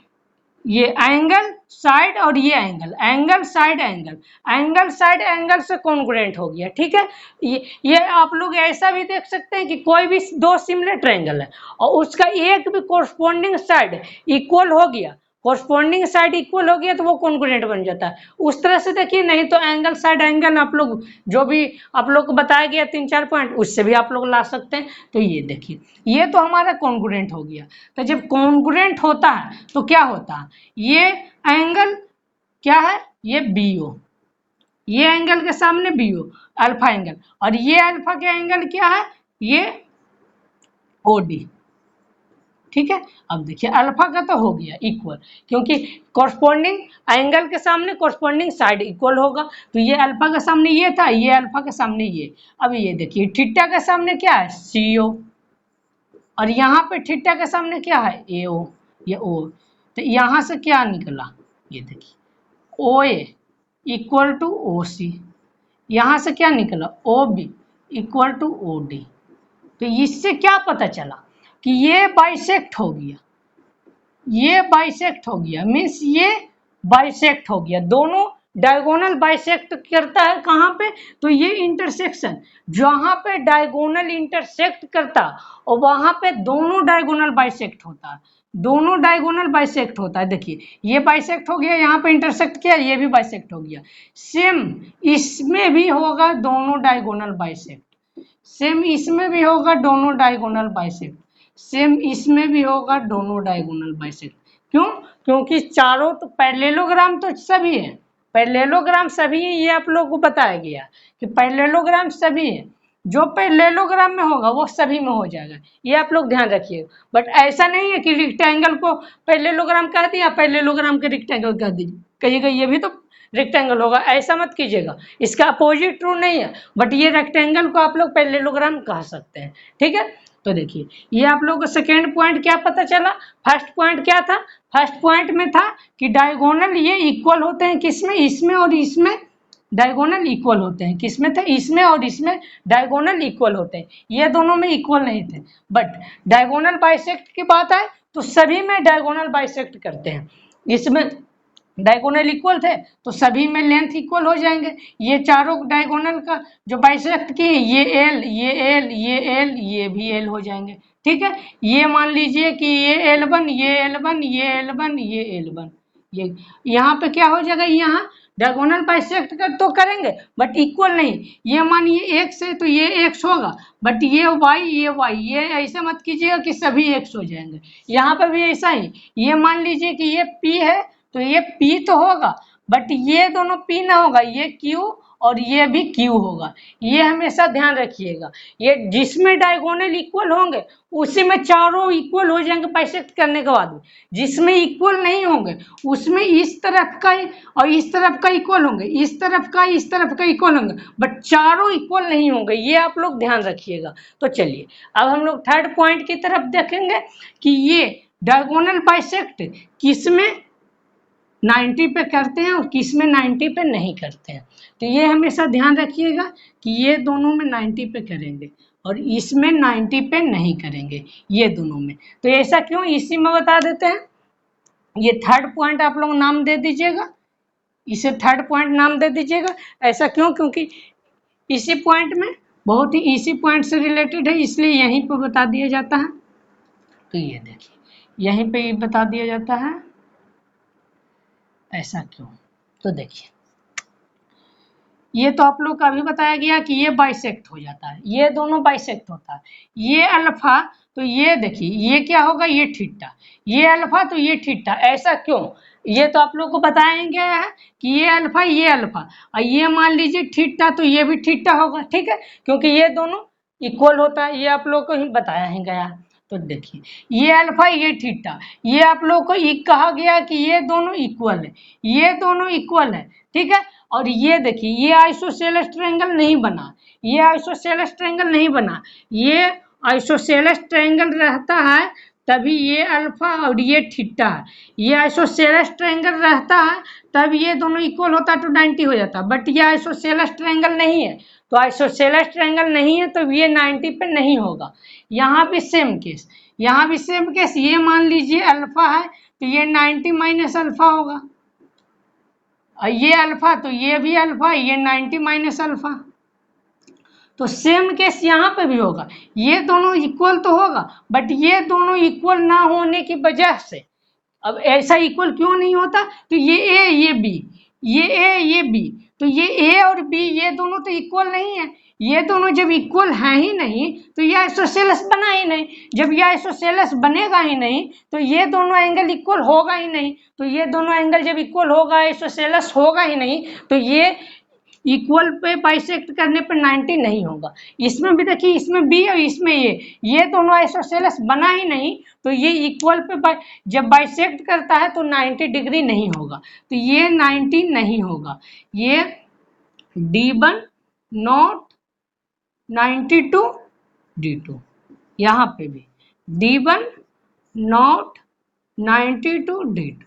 ये एंगल साइड और ये angle side angle side angle से कॉन्ग्रुएंट हो गया। ठीक है, ये आप लोग ऐसा भी देख सकते हैं कि कोई भी दो सिमिलर ट्रायंगल है और उसका एक भी कोरस्पोंडिंग साइड इक्वल हो गया, कोरस्पोंडिंग साइड इक्वल हो गया तो वो कॉन्ग्रुएंट बन जाता है। उस तरह से देखिए, नहीं तो एंगल साइड एंगल आप लोग जो भी आप लोग को बताया गया 3-4 पॉइंट, उससे भी आप लोग ला सकते हैं। तो ये देखिए ये तो हमारा कॉन्ग्रुएंट हो गया। तो जब कॉन्ग्रुएंट होता है तो क्या होता है, ये एंगल क्या है, ये बीओ, ये एंगल के सामने बीओ अल्फा एंगल, और ये अल्फा के एंगल क्या है, ये ओडी। ठीक है, अब देखिए अल्फा का तो हो गया इक्वल, क्योंकि कॉरस्पॉन्डिंग एंगल के सामने कॉरस्पॉन्डिंग साइड इक्वल होगा। तो ये अल्फा के सामने ये था, ये अल्फा के सामने ये। अब ये देखिए थीटा के सामने क्या है, सीओ, और यहाँ पे थीटा के सामने क्या है, एओ, ये ओ। तो यहाँ से क्या निकला, ये देखिए ओ ए इक्वल टू ओ सी, यहाँ से क्या निकला, O B equal to O D. तो इससे क्या पता चला कि ये बाइसेक्ट हो गया, ये बाइसेक्ट हो गया, मीन्स ये बाइसेक्ट हो गया, दोनों डायगोनल बाइसेक्ट करता है। कहाँ पे, तो ये इंटरसेक्शन जहाँ पे डायगोनल इंटरसेक्ट करता और वहां पे दोनों डायगोनल बाइसेक्ट होता है, दोनों डायगोनल बाइसेक्ट होता है। देखिए ये बाइसेक्ट हो गया, यहाँ पे इंटरसेक्ट किया, ये भी बाइसेक्ट हो गया। सेम इसमें भी होगा दोनों डायगोनल बाइसेक्ट, सेम इसमें भी होगा दोनों डायगोनल बाइसेक्ट, सेम इसमें भी होगा दोनों डायगोनल बाइसेक्ट। क्यों? क्योंकि चारों तो पैरेललोग्राम तो सभी है, पैरेललोग्राम सभी है, ये आप लोगों को बताया गया कि पैरेललोग्राम सभी है, जो पैरेललोग्राम में होगा वो सभी में हो जाएगा, ये आप लोग ध्यान रखिएगा। बट ऐसा नहीं है कि रेक्टेंगल को पैरेललोग्राम कह दिया, पैरेललोग्राम के रेक्टेंगल कह दीजिए, कहिएगा ये भी तो रेक्टेंगल होगा, ऐसा मत कीजिएगा, इसका अपोजिट ट्रू नहीं है, बट ये रेक्टेंगल को आप लोग पैरेललोग्राम कह सकते हैं। ठीक है, तो देखिए ये आप लोगों को सेकेंड पॉइंट क्या पता चला। फर्स्ट पॉइंट क्या था, फर्स्ट पॉइंट में था कि डायगोनल ये इक्वल होते हैं किसमें, इसमें और इसमें डायगोनल इक्वल होते हैं, किसमें थे, इसमें और इसमें डायगोनल इक्वल होते हैं, ये दोनों में इक्वल नहीं थे। बट डायगोनल बाइसेक्ट की बात आए तो सभी में डायगोनल बाइसेक्ट करते हैं, इसमें डायगोनल इक्वल थे तो सभी में लेंथ इक्वल हो जाएंगे। ये चारों डायगोनल का जो बाइसेक्ट किए, ये एल ये एल ये एल ये भी एल हो जाएंगे। ठीक है, ये मान लीजिए कि ये L1 ये L1 ये L1 ये L1, ये यहाँ पे क्या हो जाएगा, यहाँ डायगोनल बाइसेक्ट कर तो करेंगे बट इक्वल नहीं। ये मानिए x है तो ये x होगा, बट ये y, ये ऐसा मत कीजिएगा कि सभी x हो जाएंगे। यहाँ पर भी ऐसा ही, ये मान लीजिए कि ये p है तो ये P तो होगा, बट ये दोनों P ना होगा, ये Q और ये भी Q होगा। ये हमेशा ध्यान रखिएगा। ये जिसमें डायगोनल इक्वल होंगे उसी में चारों इक्वल हो जाएंगे बाइसेक्ट करने के बाद। जिसमें इक्वल नहीं होंगे उसमें इस तरफ का और इस तरफ का इक्वल होंगे, इस तरफ का इक्वल होंगे, बट चारों इक्वल नहीं होंगे। ये आप लोग ध्यान रखिएगा। तो चलिए अब हम लोग थर्ड पॉइंट की तरफ देखेंगे कि ये डायगोनल बाइसेक्ट किसमें 90 पे करते हैं और किस में 90 पे नहीं करते हैं। तो ये हमेशा ध्यान रखिएगा कि ये दोनों में 90 पे करेंगे और इसमें 90 पे नहीं करेंगे, ये दोनों में। तो ऐसा क्यों, इसी में बता देते हैं। ये थर्ड पॉइंट आप लोग नाम दे दीजिएगा, इसे थर्ड पॉइंट नाम दे दीजिएगा। ऐसा क्यों, क्योंकि इसी पॉइंट में बहुत ही इसी पॉइंट से रिलेटेड है, इसलिए यहीं पर बता दिया जाता है। तो ये देखिए यहीं पे बता दिया जाता है। ऐसा क्यों, तो देखिए ये तो आप लोग का अभी बताया गया कि ये बाइसेक्ट हो जाता है, ये दोनों बाइसेक्ट होता है। ये अल्फा, तो ये देखिए ये क्या होगा, ये थीटा, ये अल्फा तो ये थीटा। ऐसा क्यों, ये तो आप लोग को बताएंगे है कि ये अल्फा और ये मान लीजिए थीटा, तो ये भी थीटा होगा, ठीक है, क्योंकि ये दोनों इक्वल होता है। ये आप लोग को ही बताया ही गया। तो देखिए ये अल्फा ये थीटा, ये आप लोग को कहा गया कि ये दोनों इक्वल है, ये दोनों इक्वल है, ठीक है। और ये देखिए ये आइसोसेलेस ट्रायंगल नहीं बना, ये आइसोसेलेस ट्रायंगल नहीं बना। ये आइसोसेलेस ट्रायंगल रहता है तभी ये अल्फा और ये थीटा है। ये आइसोसेलेस ट्रायंगल रहता है तब ये दोनों इक्वल होता है तो 90 हो जाता है, बट ये आइसोसेलेस ट्रायंगल नहीं है। तो आइसोसेलेस ट्रायंगल नहीं है तो ये 90 पे नहीं होगा। यहाँ भी सेम केस, यहाँ भी सेम केस। ये मान लीजिए अल्फा है तो ये 90 माइनस अल्फा होगा, और ये अल्फा तो ये भी अल्फा, ये 90 माइनस अल्फा। तो सेम केस यहाँ पे भी होगा। ये दोनों इक्वल तो होगा, बट ये दोनों इक्वल ना होने की वजह से, अब ऐसा इक्वल क्यों नहीं होता, तो ये ए ये बी, ये ए ये बी, तो ये ए और बी ये दोनों तो इक्वल नहीं है। ये दोनों जब इक्वल है ही नहीं तो ये आइसोसेलेस बना ही नहीं। जब ये आइसोसेलेस बनेगा ही नहीं तो ये दोनों एंगल इक्वल होगा ही नहीं। तो ये दोनों एंगल जब इक्वल होगा, आइसोसेलेस होगा ही नहीं, तो ये इक्वल पे बाइसेक्ट करने पर 90 नहीं होगा। इसमें भी देखिए, इसमें बी और इसमें ये दोनों आइसोसेलेस बना ही नहीं, तो ये इक्वल पे जब बाइसेक्ट करता है तो 90 डिग्री नहीं होगा। तो ये 90 नहीं होगा। ये D1 नॉट 92 D2, यहाँ पे भी D1 नॉट 92 D2।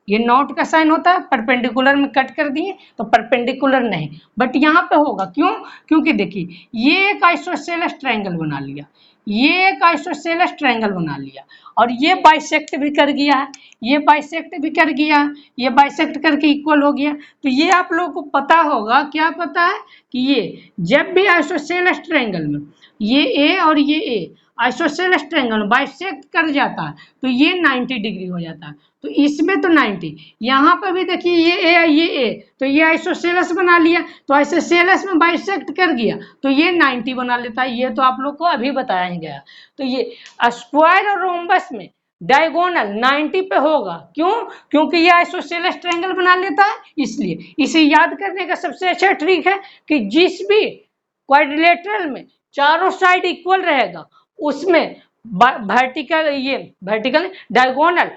ये नॉट का साइन होता है, परपेंडिकुलर में कट कर दिए तो परपेंडिकुलर नहीं, बट यहाँ पे होगा। क्यों, क्योंकि देखिए ये एक आइसोसेलेस ट्रायंगल बना लिया, ये एक आइसोसेलेस ट्रायंगल बना लिया, और ये बाइसेक्ट भी कर गया है, ये बाइसेक्ट भी कर गया है, ये बाइसेक्ट करके इक्वल हो गया। तो ये आप लोगों को पता होगा, क्या पता है कि ये जब भी आइसोसेलेस ट्रायंगल में ये ए और ये ए आइसोसेलेस ट्रायंगल बाइसेक्ट कर जाता है तो ये 90 डिग्री हो जाता है। तो इसमें तो 90, यहाँ पर भी देखिए ये ए तो ये आइसोसेलेस बना लिया, तो आइसोसेलेस में बाइसेक्ट कर गया तो ये 90 बना लेता है। ये तो आप लोग को अभी बताया ही गया। तो ये स्क्वायर और रोम्बस में डायगोनल 90 पे होगा। क्यों, क्योंकि ये आइसोसेलेस ट्रायंगल बना लेता है, इसलिए। इसे याद करने का सबसे अच्छा ट्रिक है कि जिस भी क्वाड्रिलेटरल में चारों साइड इक्वल रहेगा उसमें वर्टिकल डायगोनल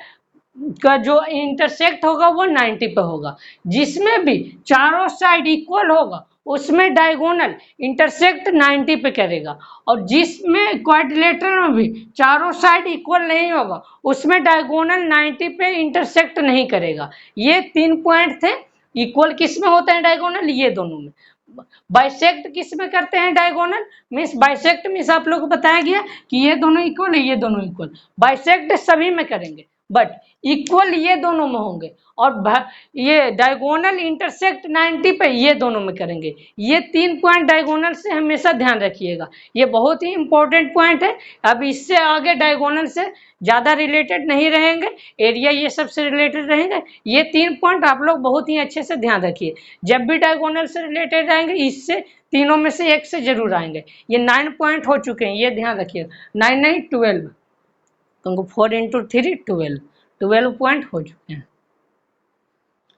का जो इंटरसेक्ट होगा वो 90 पे होगा। जिसमें भी चारों साइड इक्वल होगा उसमें डायगोनल इंटरसेक्ट 90 पे करेगा, और जिसमें क्वाड्रिलेटरल में भी चारों साइड इक्वल नहीं होगा उसमें डायगोनल 90 पे इंटरसेक्ट नहीं करेगा। ये 3 पॉइंट थे। इक्वल किस में होते हैं डायगोनल, ये दोनों में। बाइसेक्ट किस में करते हैं डायगोनल, मीन्स बाइसेक्ट मीन्स आप लोग को बताया गया कि ये दोनों इक्वल है, ये दोनों इक्वल। बाइसेक्ट सभी में करेंगे बट इक्वल ये दोनों में होंगे, और ये डायगोनल इंटरसेक्ट 90 पे ये दोनों में करेंगे। ये 3 पॉइंट डायगोनल से हमेशा ध्यान रखिएगा, ये बहुत ही इंपॉर्टेंट पॉइंट है। अब इससे आगे डायगोनल से ज़्यादा रिलेटेड नहीं रहेंगे, एरिया ये सब से रिलेटेड रहेंगे। ये 3 पॉइंट आप लोग बहुत ही अच्छे से ध्यान रखिए। जब भी डायगोनल से रिलेटेड आएंगे इससे तीनों में से एक से जरूर आएंगे। ये 9 पॉइंट हो चुके हैं, ये ध्यान रखिएगा। 9 9 12, तुमको 4 × 3 12 पॉइंट हो चुके हैं।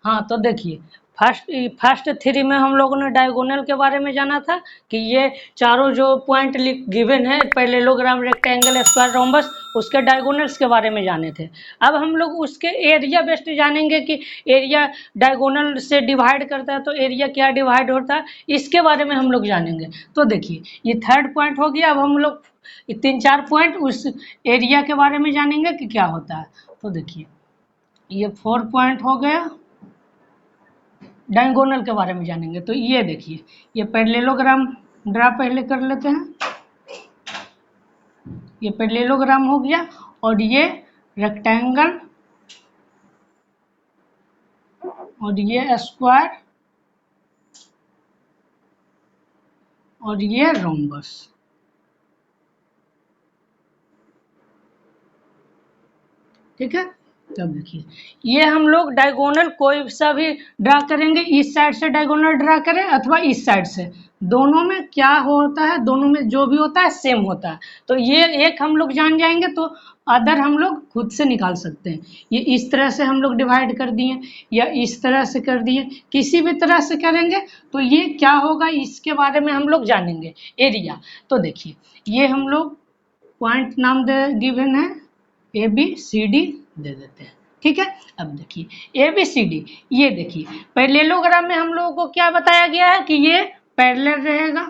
हाँ तो देखिए, फर्स्ट थ्री में हम लोगों ने डायगोनल के बारे में जाना था कि ये चारों जो पॉइंट गिवन है, पैरेललोग्राम, रेक्टेंगल, स्क्वायर, रोम्बस, उसके डायगोनल्स के बारे में जाने थे। अब हम लोग उसके एरिया बेस्ड जानेंगे कि एरिया डायगोनल से डिवाइड करता है तो एरिया क्या डिवाइड होता है, इसके बारे में हम लोग जानेंगे। तो देखिए, ये थर्ड पॉइंट हो गया। अब हम लोग 3-4 पॉइंट उस एरिया के बारे में जानेंगे कि क्या होता है। तो देखिए, ये 4 पॉइंट हो गया। डायगोनल के बारे में जानेंगे तो ये देखिए, ये पैरेललोग्राम ड्रा पहले कर लेते हैं। ये पैरेललोग्राम हो गया और ये रेक्टेंगल और ये स्क्वायर और ये रोम्बस। ठीक है, तब देखिए, ये हम लोग डायगोनल कोई सा भी ड्रा करेंगे, इस साइड से डायगोनल ड्रा करें अथवा इस साइड से, दोनों में क्या होता है, दोनों में जो भी होता है सेम होता है। तो ये एक हम लोग जान जाएंगे तो अदर हम लोग खुद से निकाल सकते हैं। ये इस तरह से हम लोग डिवाइड कर दिए या इस तरह से कर दिए, किसी भी तरह से करेंगे तो ये क्या होगा, इसके बारे में हम लोग जानेंगे, एरिया। तो देखिए, ये हम लोग पॉइंट नाम दे गिवन है, ए बी सी डी दे देते हैं। ठीक है, अब देखिए ए बी सी डी, ये देखिए पैरेललोग्राम में हम लोगों को क्या बताया गया है कि ये पैरेलल रहेगा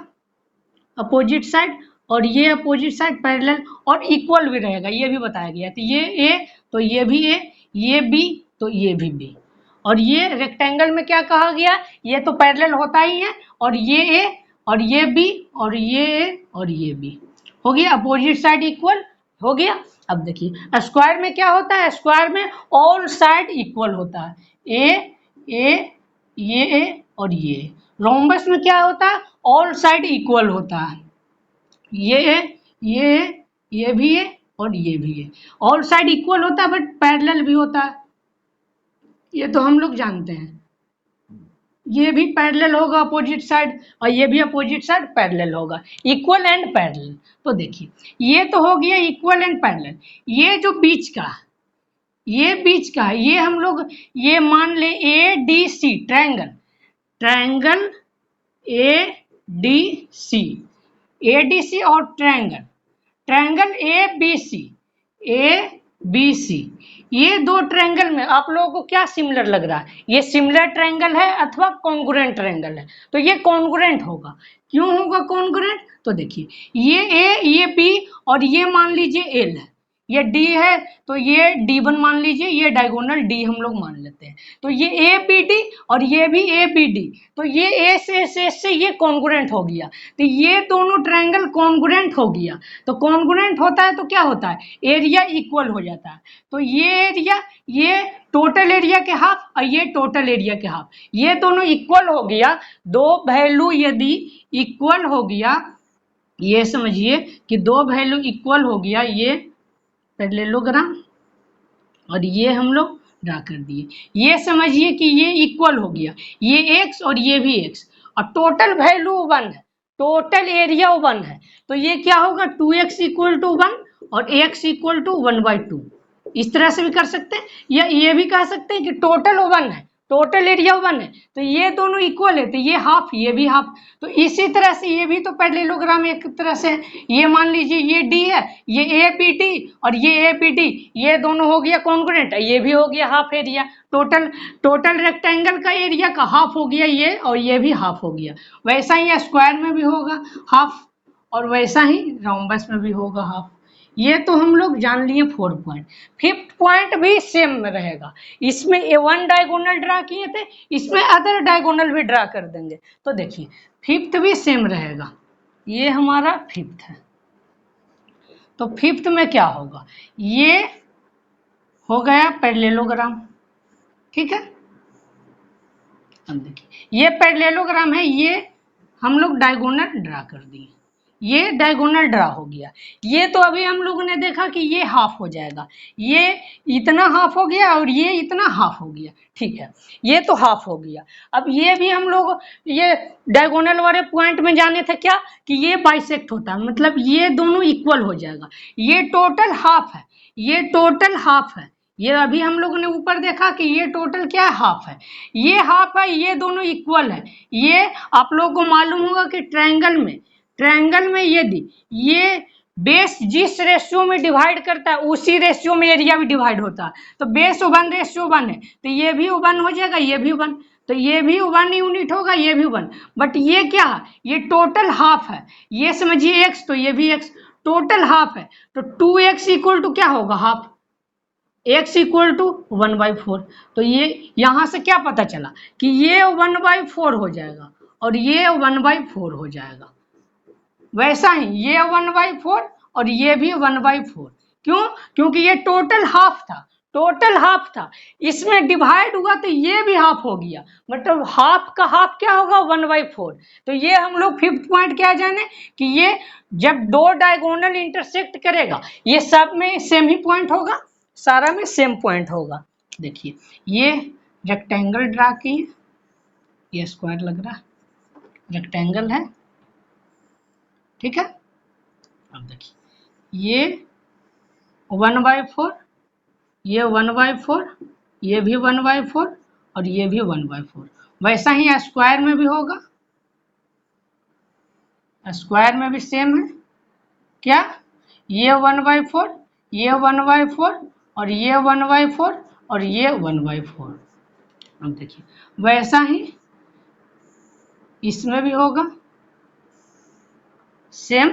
अपोजिट साइड, और ये अपोजिट साइड पैरेलल और इक्वल भी रहेगा, ये भी बताया गया है। तो ये ए तो ये भी ए, ये बी तो ये भी बी। और ये रेक्टेंगल में क्या कहा गया, ये तो पैरेलल होता ही है, और ये ए और ये बी और ये ए और ये बी हो गया, अपोजिट साइड इक्वल हो गया। अब देखिए स्क्वायर में क्या होता है, स्क्वायर में ऑल साइड इक्वल होता है, ए और ये। रोम्बस में क्या होता है, ऑल साइड इक्वल होता है, ये भी है और ये भी है, ऑल साइड इक्वल होता है बट पैरेलल भी होता है, ये तो हम लोग जानते हैं। ये भी पैरेलल होगा अपोजिट साइड और ये भी अपोजिट साइड पैरेलल होगा, इक्वल एंड पैरेलल। तो देखिए, ये तो हो गया इक्वल एंड पैरेलल। ये जो बीच का, ये बीच का, ये हम लोग ये मान ले A D C, triangle A D C, A D C और ट्रायंगल ए बी सी, ये दो ट्रायंगल में आप लोगों को क्या सिमिलर लग रहा है, ये सिमिलर ट्रायंगल है अथवा कॉन्ग्रुएंट ट्रायंगल है। तो ये कॉन्ग्रुएंट होगा। क्यों होगा कॉन्ग्रुएंट, तो देखिए, ये ए ये बी और ये मान लीजिए एल है, ये डी है तो ये D1 मान लीजिए, ये डायगोनल डी हम लोग मान लेते हैं। तो ये ए बी डी और ये भी ए बी डी, तो ये ए से ये कॉन्ग्रुएंट हो गया। तो ये दोनों ट्रायंगल कॉन्ग्रुएंट हो गया। तो कॉन्ग्रुएंट होता है तो क्या होता है, एरिया इक्वल हो जाता है। तो ये एरिया, ये टोटल एरिया के हाफ और ये टोटल एरिया के हाफ, ये दोनों इक्वल हो गया। दो वैल्यू यदि इक्वल हो गया, ये समझिए कि दो वैल्यू इक्वल हो गया, ये पैरेललोग्राम और ये हम लोग ड्रा कर दिए, ये समझिए कि ये इक्वल हो गया, ये x और ये भी x, और टोटल वैल्यू 1 है, टोटल एरिया 1 है। तो ये क्या होगा, 2x इक्वल टू 1 और x इक्वल टू 1/2। इस तरह से भी कर सकते हैं, या ये भी कह सकते हैं कि टोटल 1 है, टोटल एरिया 1 है, तो ये दोनों इक्वल है, तो ये हाफ ये भी हाफ। तो इसी तरह से ये भी तो पैरेललोग्राम एक तरह से, ये मान लीजिए ये डी है, ये ए बी डी और ये ए बी डी, ये दोनों हो गया कॉन्ग्रुएंट, ये भी हो गया हाफ एरिया। टोटल रेक्टेंगल का एरिया का हाफ हो गया ये, और ये भी हाफ हो गया। वैसा ही स्क्वायर में भी होगा हाफ, और वैसा ही रोम्बस में भी होगा हाफ। ये तो हम लोग जान लिए 4 पॉइंट। 5th पॉइंट भी सेम रहेगा, इसमें A1 डायगोनल ड्रा किए थे, इसमें अदर डायगोनल भी ड्रा कर देंगे। तो देखिए 5th भी सेम रहेगा, ये हमारा 5th है। तो 5th में क्या होगा, ये हो गया पैरेललोग्राम। ठीक है, अब देखिए ये पैरेललोग्राम है, ये हम लोग डायगोनल ड्रा कर दिए, ये डायगोनल ड्रा हो गया। ये तो अभी हम लोगों ने देखा कि ये हाफ हो जाएगा, ये इतना हाफ हो गया और ये इतना हाफ हो गया। ठीक है, ये तो हाफ हो गया। अब ये भी हम लोग ये डायगोनल वाले पॉइंट में जाने थे क्या, कि ये बाइसेक्ट होता है, मतलब ये दोनों इक्वल हो जाएगा। ये टोटल हाफ है, ये टोटल हाफ है, ये अभी हम लोगों ने ऊपर देखा कि ये टोटल क्या है, हाफ है, ये हाफ है, ये दोनों इक्वल है। ये आप लोगों को मालूम होगा कि ट्रायंगल में ये बेस जिस रेशियो में डिवाइड करता है उसी रेशियो में एरिया भी डिवाइड होता है। तो बेस 1:1 है, तो ये भी 1 हो जाएगा, ये भी 1, तो ये भी 1 यूनिट होगा, ये भी 1। बट ये क्या है, ये टोटल हाफ है, ये समझिए x, तो ये भी x, टोटल हाफ है। तो 2x इक्वल टू क्या होगा, हाफ, x इक्वल टू 1/4। तो ये यहां से क्या पता चला कि ये 1/4 हो जाएगा और ये 1/4 हो जाएगा। वैसा ही ये 1/4 और ये भी 1/4। क्यों? क्योंकि ये टोटल हाफ था, इसमें डिवाइड हुआ तो ये भी हाफ हो गया, मतलब हाफ का हाफ क्या होगा, 1/4। तो ये हम लोग फिफ्थ पॉइंट क्या जाने कि ये जब दो डायगोनल इंटरसेक्ट करेगा, ये सब में सेम ही पॉइंट होगा, सारा में सेम पॉइंट होगा। देखिए ये रेक्टेंगल ड्रा किए, ये स्क्वायर लग रहा है, रेक्टेंगल है, ठीक है। अब देखिए ये 1/4, ये 1/4, ये भी 1/4 और ये भी 1/4। वैसा ही स्क्वायर में भी होगा, स्क्वायर में भी सेम है, क्या, ये 1/4, ये 1/4 और ये 1/4 और ये 1/4। अब देखिए वैसा ही इसमें भी होगा, सेम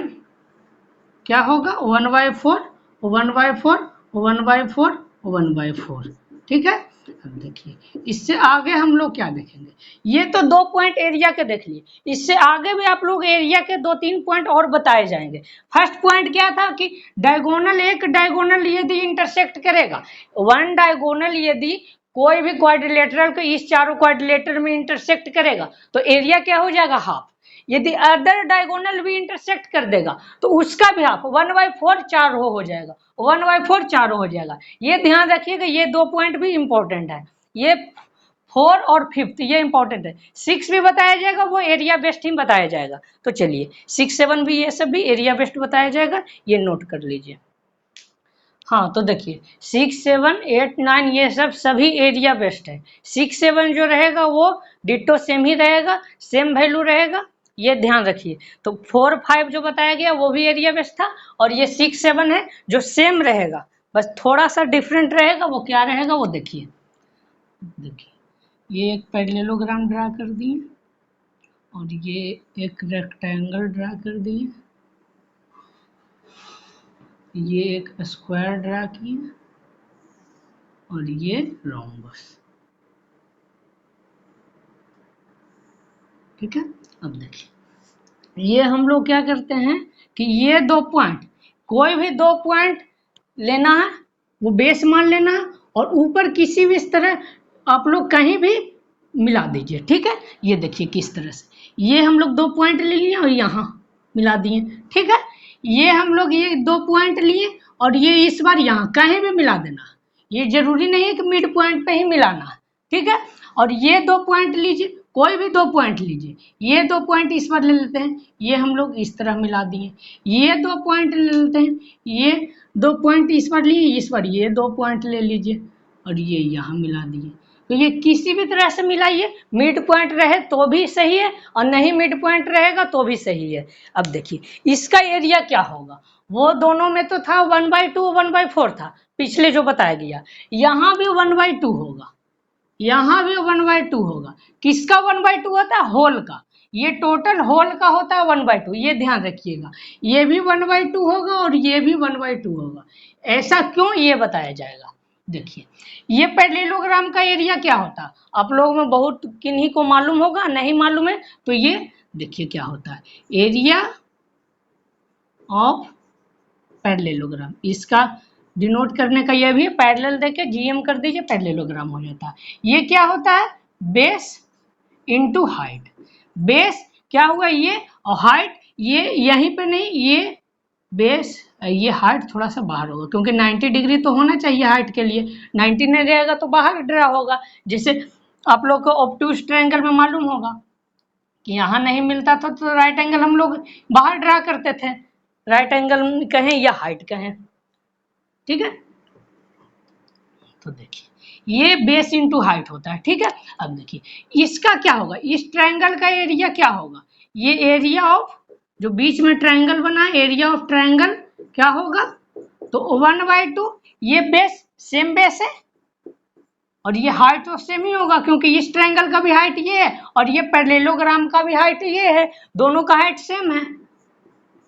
क्या होगा, 1/4 1/4 1/4 1/4, ठीक है। अब देखिए इससे आगे हम लोग क्या देखेंगे, ये तो 2 पॉइंट एरिया के देख लिए, इससे आगे भी आप लोग एरिया के 2-3 पॉइंट और बताए जाएंगे। फर्स्ट पॉइंट क्या था कि एक डायगोनल यदि इंटरसेक्ट करेगा, वन डायगोनल यदि कोई भी क्वाड्रिलेटरल को इस चारों क्वाड्रिलेटरल में इंटरसेक्ट करेगा तो एरिया क्या हो जाएगा, हाफ। यदि अदर डायगोनल भी इंटरसेक्ट कर देगा तो उसका भी हाफ, 1/4 4 हो जाएगा, 1/4 4 हो जाएगा। ये ध्यान रखिएगा, ये 2 पॉइंट भी इंपॉर्टेंट है, ये 4 और 5th ये इंपॉर्टेंट है। 6 भी बताया जाएगा, वो एरिया बेस्ड ही बताया जाएगा। तो चलिए 6 7 भी ये सब भी एरिया बेस्ड बताया जाएगा, ये नोट कर लीजिए। हाँ तो देखिए 6 7 8 9 ये सब सभी एरिया बेस्ड है। 6 7 जो रहेगा वो डिटो सेम ही रहेगा, सेम वैल्यू रहेगा, ये ध्यान रखिए। तो 4 5 जो बताया गया वो भी एरिया बेस्ड था, और ये 6 7 है जो सेम रहेगा, बस थोड़ा सा डिफरेंट रहेगा, वो क्या रहेगा वो देखिए। ये एक पैरेललोग्राम ड्रा कर दिए और ये एक रेक्टेंगल ड्रा कर दिए, ये एक स्क्वायर ड्रा किए और ये रोम्बस, ठीक है। अब देखिए ये हम लोग क्या करते हैं कि ये 2 पॉइंट, कोई भी 2 पॉइंट लेना है, वो बेस मान लेना है और ऊपर किसी भी इस तरह आप लोग कहीं भी मिला दीजिए, ठीक है। ये देखिए किस तरह से, ये हम लोग 2 पॉइंट ले लिए और यहाँ मिला दिए, ठीक है। ये हम लोग ये 2 पॉइंट लिए और ये इस बार यहाँ कहीं भी मिला देना, ये जरूरी नहीं है कि मिड पॉइंट पे ही मिलाना है, ठीक है। और ये 2 पॉइंट लीजिए, कोई भी 2 पॉइंट लीजिए, ये 2 पॉइंट इस बार ले लेते हैं, ये हम लोग इस तरह मिला दिए, ये 2 पॉइंट ले लेते हैं, ये 2 पॉइंट इस बार लिए, इस बार ये 2 पॉइंट ले लीजिए और ये यहाँ मिला दिए। तो ये किसी भी तरह से मिलाइए, मिड पॉइंट रहे तो भी सही है और नहीं मिड पॉइंट रहेगा तो भी सही है। अब देखिए इसका एरिया क्या होगा, वो दोनों में तो था 1/2 1/4 था पिछले जो बताया गया, यहाँ भी 1/2 होगा, यहाँ भी 1/2 होगा। किसका 1/2 होता है, होल का, ये टोटल होल का होता है 1/2, ये ध्यान रखिएगा। ये भी 1/2 होगा और ये भी 1/2 होगा, ऐसा क्यों ये बताया जाएगा। देखिए ये पैरेललोग्राम का एरिया क्या होता है, आप लोगों में बहुत किन्हीं को मालूम होगा, नहीं मालूम है तो ये देखिए क्या होता है, एरिया ऑफ पैरेललोग्राम, इसका डिनोट करने का यह भी है, पैरेलल देके जीएम कर दीजिए, पैरेललोग्राम हो जाता है। ये क्या होता है, बेस इनटू हाइट, बेस क्या हुआ ये और हाइट ये यहीं पे नहीं, ये बेस, ये हाइट थोड़ा सा बाहर होगा क्योंकि 90 डिग्री तो होना चाहिए हाइट के लिए, 90 नहीं रहेगा तो बाहर ड्रा होगा। जैसे आप लोग को ऑब्टूज ट्रायंगल में मालूम होगा कि यहाँ नहीं मिलता था तो राइट एंगल हम लोग बाहर ड्रा करते थे, राइट एंगल कहें या हाइट कहें, ठीक है। तो देखिए ये बेस इंटू हाइट होता है, ठीक है। अब देखिए इसका क्या होगा, इस ट्रायंगल का एरिया क्या होगा, ये एरिया ऑफ जो बीच में ट्रायंगल बना है, एरिया ऑफ ट्रायंगल क्या होगा, तो 1/2, ये बेस सेम बेस है और ये हाइट तो सेम ही होगा क्योंकि इस ट्रायंगल का भी हाइट ये है और ये पैरेललोग्राम का भी हाइट ये है, दोनों का हाइट सेम है,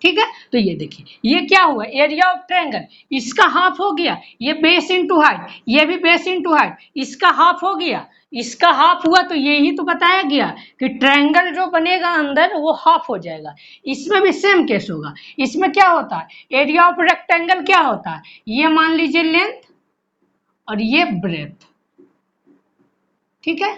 ठीक है। तो ये देखिए ये क्या हुआ, एरिया ऑफ ट्रायंगल, इसका हाफ हो गया, ये बेस इंटू हाइट, ये भी बेस इंटू हाइट, इसका हाफ हो गया, इसका हाफ हुआ, तो यही तो बताया गया कि ट्रायंगल जो बनेगा अंदर वो हाफ हो जाएगा। इसमें भी सेम केस होगा, इसमें क्या होता है, एरिया ऑफ रेक्टेंगल क्या होता है, ये मान लीजिए लेंथ और ये ब्रेथ, ठीक है।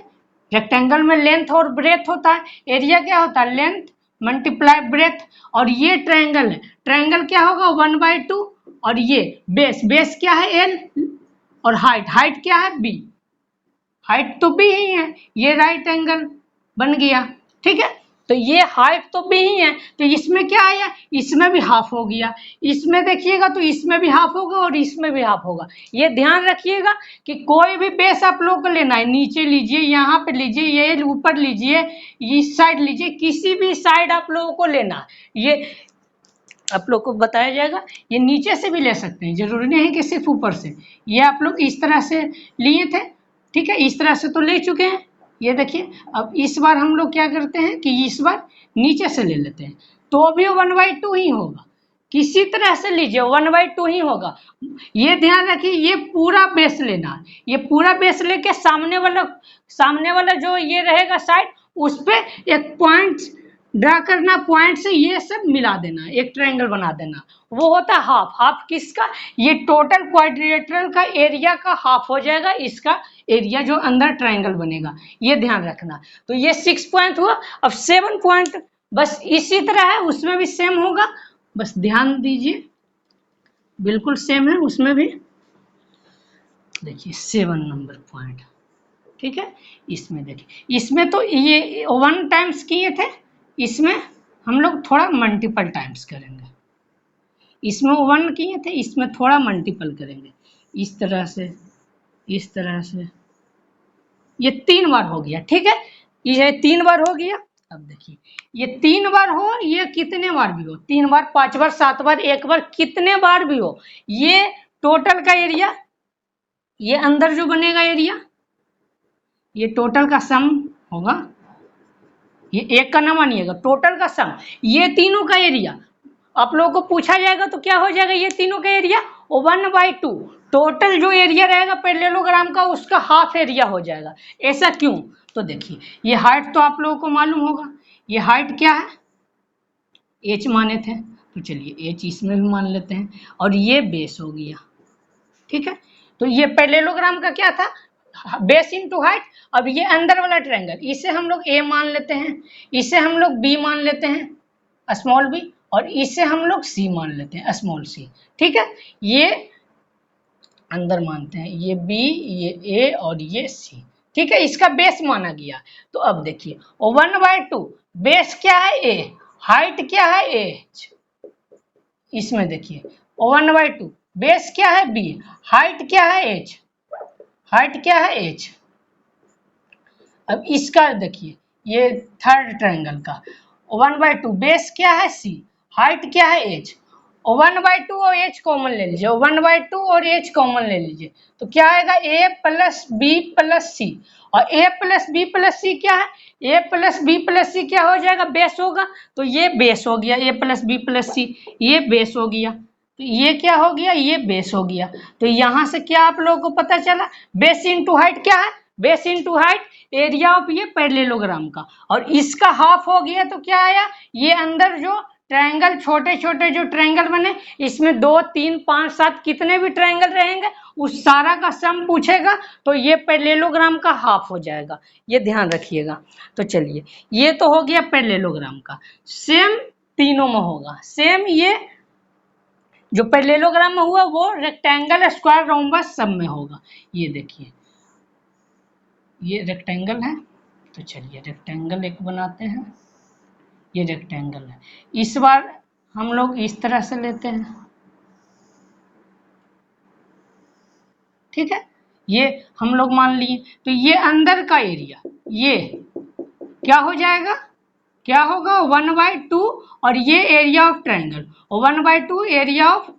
रेक्टेंगल में लेंथ और ब्रेथ होता है, एरिया क्या होता है, लेंथ मल्टीप्लाई ब्रेथ, और ये ट्रायंगल है, ट्रायंगल क्या होगा 1/2, और ये बेस, बेस क्या है एल, और हाइट, हाइट क्या है बी, हाइट तो बी ही है, ये राइट एंगल बन गया, ठीक है। तो ये हाइट तो बी ही है, तो इसमें क्या आया, इसमें भी हाफ हो गया, इसमें देखिएगा तो इसमें भी हाफ होगा और इसमें भी हाफ होगा। ये ध्यान रखिएगा कि कोई भी बेस आप लोग को लेना है, नीचे लीजिए, यहाँ पे लीजिए, ये ऊपर लीजिए, इस साइड लीजिए, किसी भी साइड आप लोगों को लेना है, ये आप लोग को बताया जाएगा। ये नीचे से भी ले सकते हैं, जरूरी नहीं है कि सिर्फ ऊपर से, ये आप लोग इस तरह से लिए थे, ठीक है, इस तरह से तो ले चुके हैं। ये देखिए अब इस बार हम लोग क्या करते हैं कि इस बार नीचे से ले लेते हैं, तो भी 1/2 ही होगा, किसी तरह से लीजिए 1/2 ही होगा। ये ध्यान रखिए ये पूरा बेस लेना है, ये पूरा बेस लेके सामने वाला जो ये रहेगा साइड, उस पर एक पॉइंट ड्रा करना, पॉइंट से ये सब मिला देना, एक ट्रायंगल बना देना, वो होता है हाफ। हाफ किसका, ये टोटल क्वाड्रिलेटरल का एरिया का हाफ हो जाएगा, इसका एरिया जो अंदर ट्रायंगल बनेगा, ये ध्यान रखना। तो ये 6 पॉइंट हुआ। अब 7 पॉइंट बस इसी तरह है, उसमें भी सेम होगा, बस ध्यान दीजिए बिल्कुल सेम है उसमें भी। देखिए 7 नंबर पॉइंट, ठीक है। इसमें देखिए इसमें तो ये 1 टाइम्स किए थे, इसमें हम लोग थोड़ा मल्टीपल टाइम्स करेंगे, इसमें 1 किए थे, इसमें थोड़ा मल्टीपल करेंगे, इस तरह से, इस तरह से, ये 3 बार हो गया, ठीक है, ये 3 बार हो गया। अब देखिए ये 3 बार हो, ये कितने बार भी हो, 3 बार 5 बार 7 बार 1 बार कितने बार भी हो, ये टोटल का एरिया, ये अंदर जो बनेगा एरिया, ये टोटल का सम होगा, ये एक का ना मानिएगा, टोटल का सम, ये तीनों का एरिया आप लोगों को पूछा जाएगा तो क्या हो जाएगा, ये तीनों का एरिया 1/2, टोटल जो एरिया रहेगा पैरेललोग्राम का उसका हाफ एरिया हो जाएगा। ऐसा क्यों, तो देखिए ये हाइट तो आप लोगों को मालूम होगा, ये हाइट क्या है, h माने थे, तो चलिए h इसमें भी मान लेते हैं, और ये बेस हो गया, ठीक है। तो ये पैरेललोग्राम का क्या था, बेस इंटू हाइट। अब ये अंदर वाला ट्रायंगल, इसे हम लोग a मान लेते हैं, इसे हम लोग b मान लेते हैं स्मॉल b, और इसे हम लोग c मान लेते हैं स्मॉल c, ठीक है। ये अंदर मानते हैं, ये b, ये a और ये c, ठीक है, इसका बेस माना गया। तो अब देखिए 1/2 बेस क्या है a, हाइट क्या है h, इसमें देखिए 1/2 बेस क्या है b, हाइट क्या है h, हाइट क्या है h। अब इसका देखिए ये थर्ड ट्रायंगल का 1/2 बेस क्या है c, हाइट क्या है h, 1/2 और h कॉमन ले लीजिए, 1/2 और h कॉमन ले लीजिए, तो क्या आएगा a plus b plus c, और a plus b plus c क्या है, a plus b plus c क्या हो जाएगा, बेस होगा, तो ये बेस हो गया, a plus b plus c, ये बेस हो गया, तो ये क्या हो गया, ये बेस हो गया। तो यहाँ से क्या आप लोगों को पता चला, बेस इंटू हाइट क्या है, base into height area of ये पैरेललोग्राम का, और इसका हाफ हो गया, तो क्या आया, ये अंदर जो ट्रायंगल, छोटे छोटे जो ट्रायंगल बने, इसमें 2 3 5 7 कितने भी ट्रायंगल रहेंगे उस सारा का सम पूछेगा, तो ये पैरेललोग्राम का हाफ हो जाएगा, ये ध्यान रखिएगा। तो चलिए ये तो हो गया पैरेललोग्राम का, सेम तीनों में होगा, सेम ये जो पैरेललोग्राम में हुआ वो रेक्टेंगल, स्क्वायर, रोम्बस सब में होगा। ये देखिए ये रेक्टेंगल है, तो चलिए रेक्टेंगल एक बनाते हैं, ये रेक्टेंगल है, इस बार हम लोग इस तरह से लेते हैं, ठीक है, ये हम लोग मान लिए। तो ये अंदर का एरिया ये क्या हो जाएगा, क्या होगा 1/2, और ये area of triangle 1/2 area of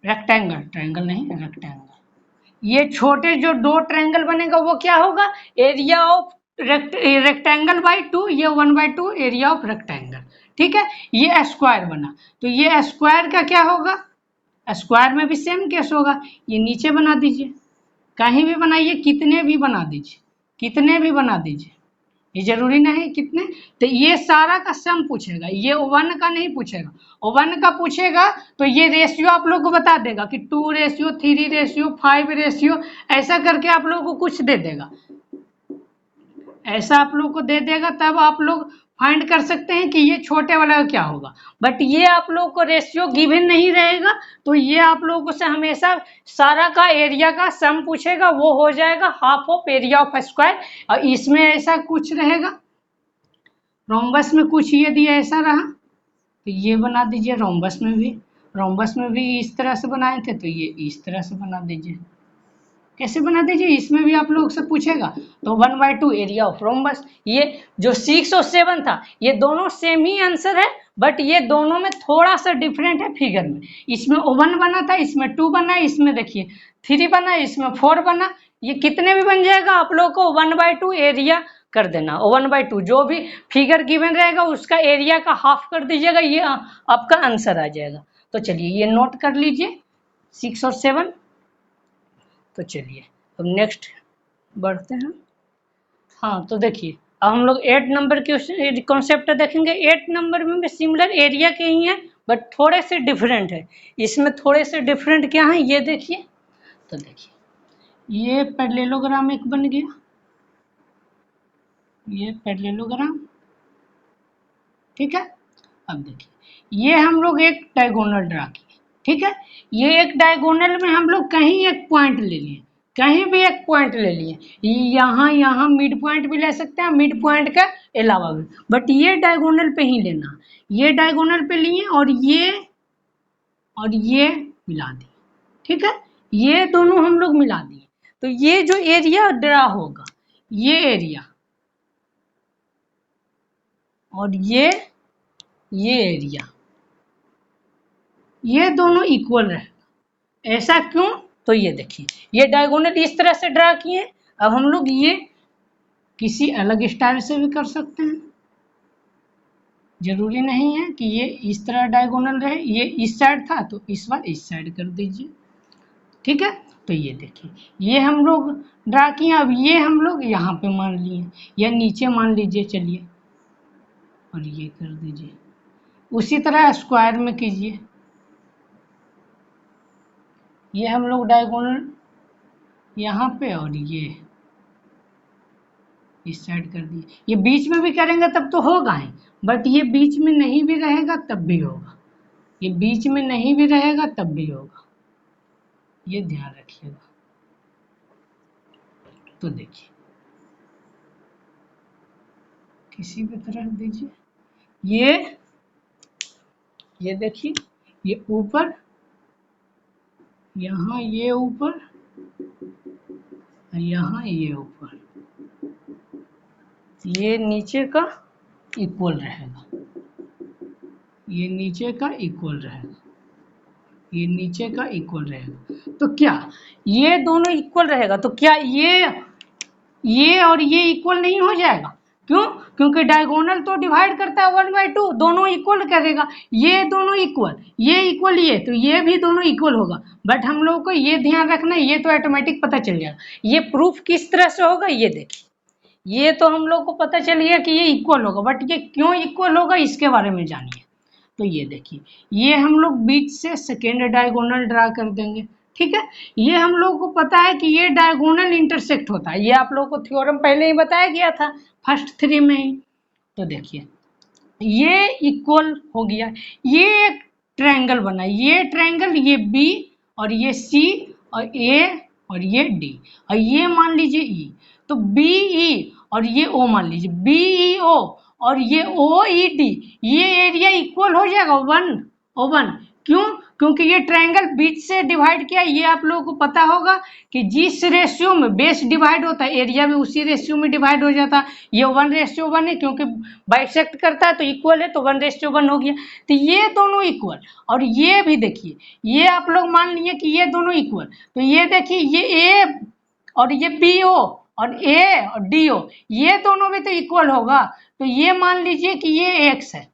rectangle, triangle नहीं रेक्टेंगल। ये छोटे जो दो ट्रायंगल बनेगा वो क्या होगा, एरिया ऑफ रेक्टेंगल बाई 2, ये 1/2 एरिया ऑफ रेक्टेंगल। ठीक है, ये स्क्वायर बना, तो ये स्क्वायर का क्या होगा, स्क्वायर में भी सेम केस होगा, ये नीचे बना दीजिए, कहीं भी बनाइए, कितने भी बना दीजिए, कितने भी बना दीजिए, ये जरूरी नहीं कितने। तो ये सारा का सम पूछेगा, ये 1 का नहीं पूछेगा, 1 का पूछेगा तो ये रेशियो आप लोग को बता देगा कि 2:3:5:, ऐसा करके आप लोग को कुछ दे देगा, ऐसा आप लोग को दे देगा, तब आप लोग फाइंड कर सकते हैं कि ये छोटे वाला का क्या होगा। बट ये आप लोग को रेशियो गिवन नहीं रहेगा, तो ये आप लोगों से हमेशा सारा का एरिया का सम पूछेगा, वो हो जाएगा half of area of square. और इसमें ऐसा कुछ रहेगा, रोम्बस में कुछ ये दिया ऐसा रहा, तो ये बना दीजिए, रोम्बस में भी इस तरह से बनाए थे, तो ये इस तरह से बना दीजिए, कैसे बना दीजिए, इसमें भी आप लोग से पूछेगा। तो 1/2 एरिया ऑफ रोम्बस। ये जो 6 और 7 था, ये दोनों सेम ही आंसर है, बट ये दोनों में थोड़ा सा डिफरेंट है फिगर में, इसमें 1 बना था, इसमें 2 बना, इसमें देखिए 3 बना, इसमें 4 बना। ये कितने भी बन जाएगा, आप लोग को 1/2 एरिया कर देना, 1/2 जो भी फिगर गिवन रहेगा उसका एरिया का हाफ कर दीजिएगा, ये आपका आंसर आ जाएगा। तो चलिए ये नोट कर लीजिए 6 और 7। तो चलिए अब नेक्स्ट बढ़ते हैं। हाँ तो देखिए अब हम लोग 8 नंबर के कॉन्सेप्ट देखेंगे। 8 नंबर में भी सिमिलर एरिया के ही हैं, बट थोड़े से डिफरेंट है। इसमें थोड़े से डिफरेंट क्या है ये देखिए। तो देखिए ये पैरेललोग्राम एक बन गया, ये पैरेललोग्राम, ठीक है। अब देखिए ये हम लोग एक डायगोनल ड्रा किए, ठीक है। ये एक डायगोनल में हम लोग कहीं एक पॉइंट ले लिए, कहीं भी एक पॉइंट ले लिए, यहाँ मिड पॉइंट भी ले सकते हैं, मिड पॉइंट के अलावा भी, बट ये डायगोनल पे ही लेना। ये डायगोनल पे लिए और ये मिला दिए, ठीक है। ये दोनों हम लोग मिला दिए, तो ये जो एरिया ड्रा होगा, ये एरिया और ये एरिया, ये दोनों इक्वल रहेगा। ऐसा क्यों, तो ये देखिए ये डायगोनल इस तरह से ड्रा किए। अब हम लोग ये किसी अलग स्टाइल से भी कर सकते हैं, जरूरी नहीं है कि ये इस तरह डायगोनल रहे। ये इस साइड था तो इस बार इस साइड कर दीजिए, ठीक है। तो ये देखिए ये हम लोग ड्रा किए। अब ये हम लोग यहाँ पे मान लिए या नीचे मान लीजिए, चलिए, और ये कर दीजिए। उसी तरह स्क्वायर में कीजिए, ये हम लोग डायगोनल यहाँ पे और ये इस साइड कर दिए। ये बीच में भी करेंगे तब तो होगा ही, बट ये बीच में नहीं भी रहेगा तब भी होगा, ये बीच में नहीं भी रहेगा तब भी होगा, ये ध्यान रखिएगा। तो देखिए किसी भी तरह दीजिए, ये देखिए ये ऊपर, यहाँ ये ऊपर, यहाँ ये ऊपर, ये नीचे का इक्वल रहेगा, ये नीचे का इक्वल रहेगा, ये नीचे का इक्वल रहेगा। तो क्या ये दोनों इक्वल रहेगा, तो क्या ये और ये इक्वल नहीं हो जाएगा? क्यों? क्योंकि डायगोनल तो डिवाइड करता है 1/2, दोनों इक्वल करेगा। ये दोनों इक्वल, ये इक्वल, ये तो ये भी दोनों इक्वल होगा। बट हम लोगों को ये ध्यान रखना है, ये तो ऑटोमेटिक पता चल जाएगा। ये प्रूफ किस तरह से होगा, ये देखिए, ये तो हम लोग को पता चल गया कि ये इक्वल होगा, बट ये क्यों इक्वल होगा इसके बारे में जानिए। तो ये देखिए ये हम लोग बीच से सेकेंड डायगोनल ड्रा कर देंगे, ठीक है। ये हम लोग को पता है कि ये डायगोनल इंटरसेक्ट होता है, ये आप लोग को थ्योरम पहले ही बताया गया था फर्स्ट 3 में ही। तो देखिए ये इक्वल हो गया, ये एक ट्रायंगल बना, ये ट्रायंगल, ये बी और ये सी और ए और ये डी, और ये मान लीजिए ई, तो बी ई और ये ओ मान लीजिए, बी ई ओ और ये ओ ई डी, ये एरिया इक्वल हो जाएगा 1/1। क्यों? क्योंकि ये ट्रायंगल बीच से डिवाइड किया, ये आप लोगों को पता होगा कि जिस रेशियो में बेस डिवाइड होता है एरिया भी उसी रेशियो में डिवाइड हो जाता है। ये 1:1 है, क्योंकि बाइसेक्ट करता है तो इक्वल है, तो 1:1 हो गया। तो ये दोनों इक्वल, और ये भी देखिए, ये आप लोग मान लिए कि ये दोनों इक्वल, तो ये देखिए ये ए और ये बी ओ और ए और डी ओ, ये दोनों भी तो इक्वल होगा। तो ये मान लीजिए कि ये एक्स है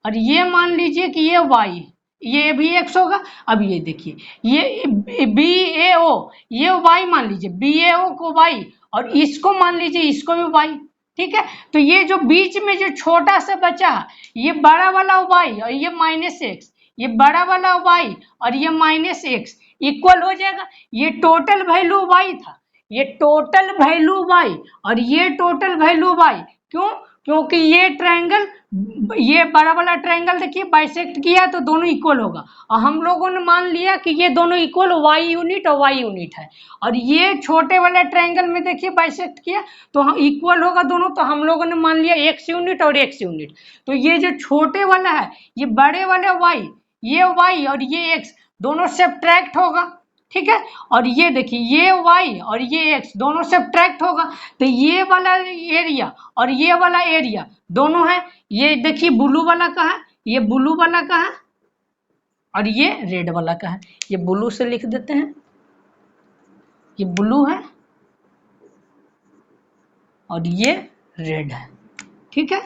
और ये मान लीजिए कि ये वाई, ये भी एक्स होगा। अब ये देखिए ये बी ए ओ, ये वाई मान लीजिए, बी ए ओ को वाई, और इसको मान लीजिए इसको भी वाई। ठीक है, तो ये जो बीच में जो छोटा सा बचा है, ये बड़ा वाला वाई और ये -x, ये बड़ा वाला वाई और ये -x इक्वल हो जाएगा। ये टोटल वैल्यू वाई था, ये टोटल वैल्यू वाई और ये टोटल वैल्यू वाई। क्यों? क्योंकि ये ट्रायंगल, ये बड़ा वाला ट्रायंगल देखिए बाइसेक्ट किया तो दोनों इक्वल होगा, और हम लोगों ने मान लिया कि ये दोनों इक्वल वाई यूनिट और वाई यूनिट है। और ये छोटे वाले ट्रायंगल में देखिए बाइसेक्ट किया तो हम इक्वल होगा दोनों, तो हम लोगों ने मान लिया एक्स यूनिट और एक्स यूनिट। तो ये जो छोटे वाला है, ये बड़े वाले वाई, ये वाई और ये एक्स दोनों सब्ट्रैक्ट होगा। ठीक है, और ये देखिए ये y और ये x दोनों सब्ट्रैक्ट होगा, तो ये वाला एरिया और ये वाला एरिया दोनों है। ये देखिए ब्लू वाला का है, ये ब्लू वाला का है और ये रेड वाला का है। ये ब्लू से लिख देते हैं, ये ब्लू है और ये रेड है। ठीक है,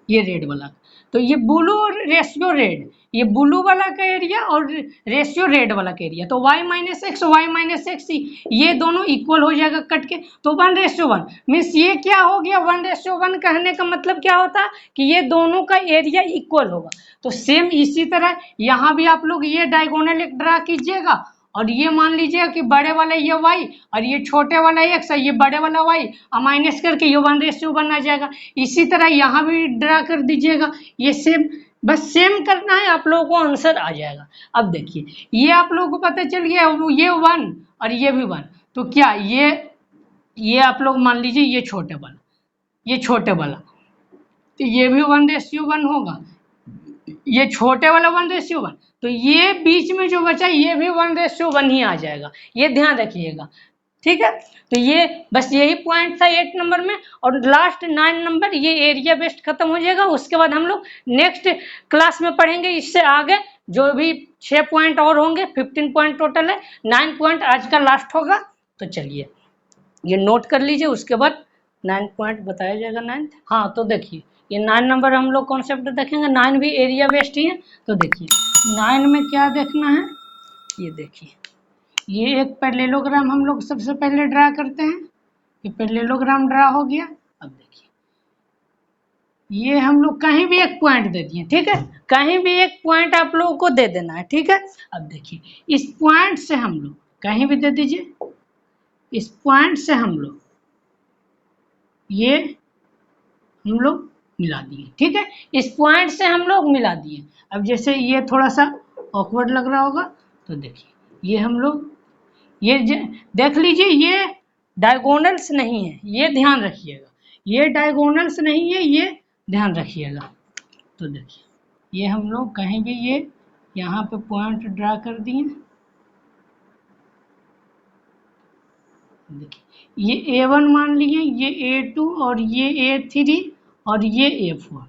ये रेड वाला, तो ये ब्लू और रेशियो रेड, ये ब्लू वाला का एरिया और रेशियो रेड वाला का एरिया, तो y-x ये दोनों इक्वल हो जाएगा कट के, तो 1:1 मीन्स ये क्या हो गया, 1:1 कहने का मतलब क्या होता है कि ये दोनों का एरिया इक्वल होगा। तो सेम इसी तरह यहाँ भी आप लोग ये डायगोनल एक ड्रा कीजिएगा, और ये मान लीजिएगा कि बड़े वाला ये y और ये छोटे वाला x है, ये बड़े वाला y और माइनस करके ये 1:1 आ जाएगा। इसी तरह यहाँ भी ड्रा कर दीजिएगा, ये सेम, बस सेम करना है, आप लोगों को आंसर आ जाएगा। अब देखिए ये आप लोगों को पता चल गया, ये 1 और ये भी 1, तो क्या ये आप लोग मान लीजिए ये छोटे वाला, ये छोटे वाला, तो ये भी 1:1 होगा, ये छोटे वाला 1:1, तो ये बीच में जो बचा ये भी 1:1 ही आ जाएगा, ये ध्यान रखिएगा। ठीक है, तो ये बस यही पॉइंट था 8 नंबर में, और लास्ट 9 नंबर ये एरिया बेस्ड खत्म हो जाएगा। उसके बाद हम लोग नेक्स्ट क्लास में पढ़ेंगे इससे आगे जो भी 6 पॉइंट और होंगे, 15 पॉइंट टोटल है, 9 पॉइंट आज का लास्ट होगा। तो चलिए ये नोट कर लीजिए, उसके बाद 9 पॉइंट बताया जाएगा 9। हाँ, तो देखिए ये 9 नंबर हम लोग कॉन्सेप्ट देखेंगे, 9 भी एरिया बेस्ड ही है। तो देखिए 9 में क्या देखना है, ये देखिए ये एक पैरेललोग्राम हम लोग सबसे पहले ड्रा करते हैं, ये पैरेललोग्राम ड्रा हो गया। अब देखिए ये हम लोग कहीं भी एक पॉइंट दे दिए, ठीक है, कहीं भी एक पॉइंट आप लोगों को दे देना है। ठीक है, अब देखिए इस पॉइंट से हम लोग कहीं भी दे दीजिए, इस पॉइंट से हम लोग ये हम लोग मिला दिए। ठीक है, इस पॉइंट से हम लोग मिला दिए। अब जैसे ये थोड़ा सा ऑकवर्ड लग रहा होगा, तो देखिए ये हम लोग ये देख लीजिए, ये डायगोनल्स नहीं है, ये ध्यान रखिएगा, ये डायगोनल्स नहीं है, ये ध्यान रखिएगा। तो देखिए ये हम लोग कहीं भी ये यहाँ पे पॉइंट ड्रा कर दिए। देखिए ये A1 मान लिए, ये A2 और ये A3 और ये A4।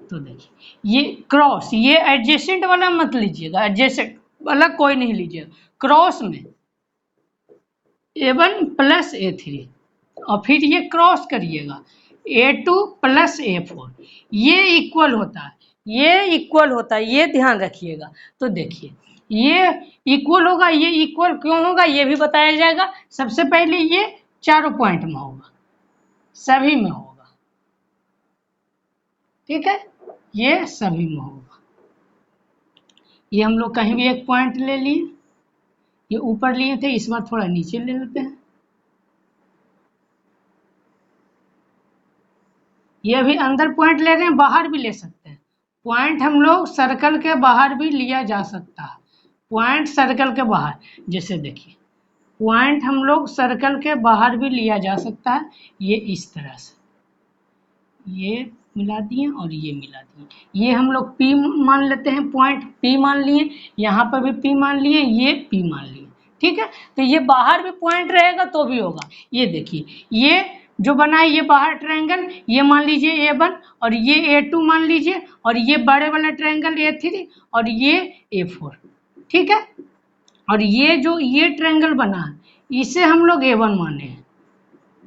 तो देखिए ये क्रॉस, ये एडजेसेंट वाला मत लीजिएगा, एडजेसेंट वाला कोई नहीं लीजिएगा, क्रॉस में A1 प्लस A3 और फिर ये क्रॉस करिएगा A2 प्लस A4, ये इक्वल होता है, ये इक्वल होता है, ये ध्यान रखिएगा। तो देखिए ये इक्वल होगा, ये इक्वल क्यों होगा ये भी बताया जाएगा। सबसे पहले ये चारों पॉइंट में होगा, सभी में होगा। ठीक है, ये सभी में होगा। ये हम लोग कहीं भी एक पॉइंट ले लिए, ये ऊपर लिए थे, इस बार थोड़ा नीचे ले लेते हैं। ये भी अंदर पॉइंट ले रहे हैं, बाहर भी ले सकते हैं। पॉइंट हम लोग सर्कल के बाहर भी लिया जा सकता है, पॉइंट सर्कल के बाहर, जैसे देखिए पॉइंट हम लोग सर्कल के बाहर भी लिया जा सकता है। ये इस तरह से, ये मिला दिए और ये मिला दिए। ये हम लोग P मान लेते हैं, पॉइंट P मान लिए, यहाँ पर भी P मान लिए, ये P मान लिए। ठीक है, तो ये बाहर भी पॉइंट रहेगा तो भी होगा। ये देखिए, ये जो बना है ये बाहर ट्रायंगल, ये मान लीजिए A1 और ये A2 मान लीजिए, और ये बड़े वाला ट्रायंगल A3 और ये A4। ठीक है, और ये जो ये ट्रायंगल बना है इसे हम लोग A1 माने हैं।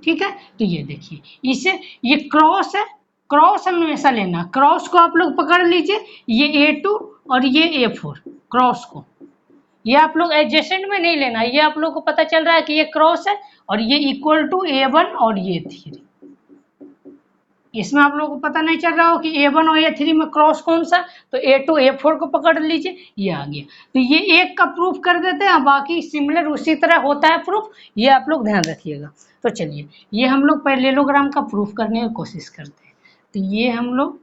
ठीक है, तो ये देखिए, इसे ये क्रॉस है, क्रॉस हमेशा लेना, क्रॉस को आप लोग पकड़ लीजिए, ये A2 और ये A4 क्रॉस को, ये आप लोग एडजेसेंट में नहीं लेना, ये आप लोग को पता चल रहा है कि ये क्रॉस है और ये इक्वल टू A1 और ये 3। इसमें आप लोगों को पता नहीं चल रहा हो कि A1 और A3 में क्रॉस कौन सा, तो A2 A4 को पकड़ लीजिए, ये आ गया। तो ये एक का प्रूफ कर देते हैं, बाकी सिमिलर उसी तरह होता है प्रूफ, ये आप लोग ध्यान रखिएगा। तो चलिए, ये हम लोग पैरेललोग्राम का प्रूफ करने की कोशिश करते हैं। तो ये हम लोग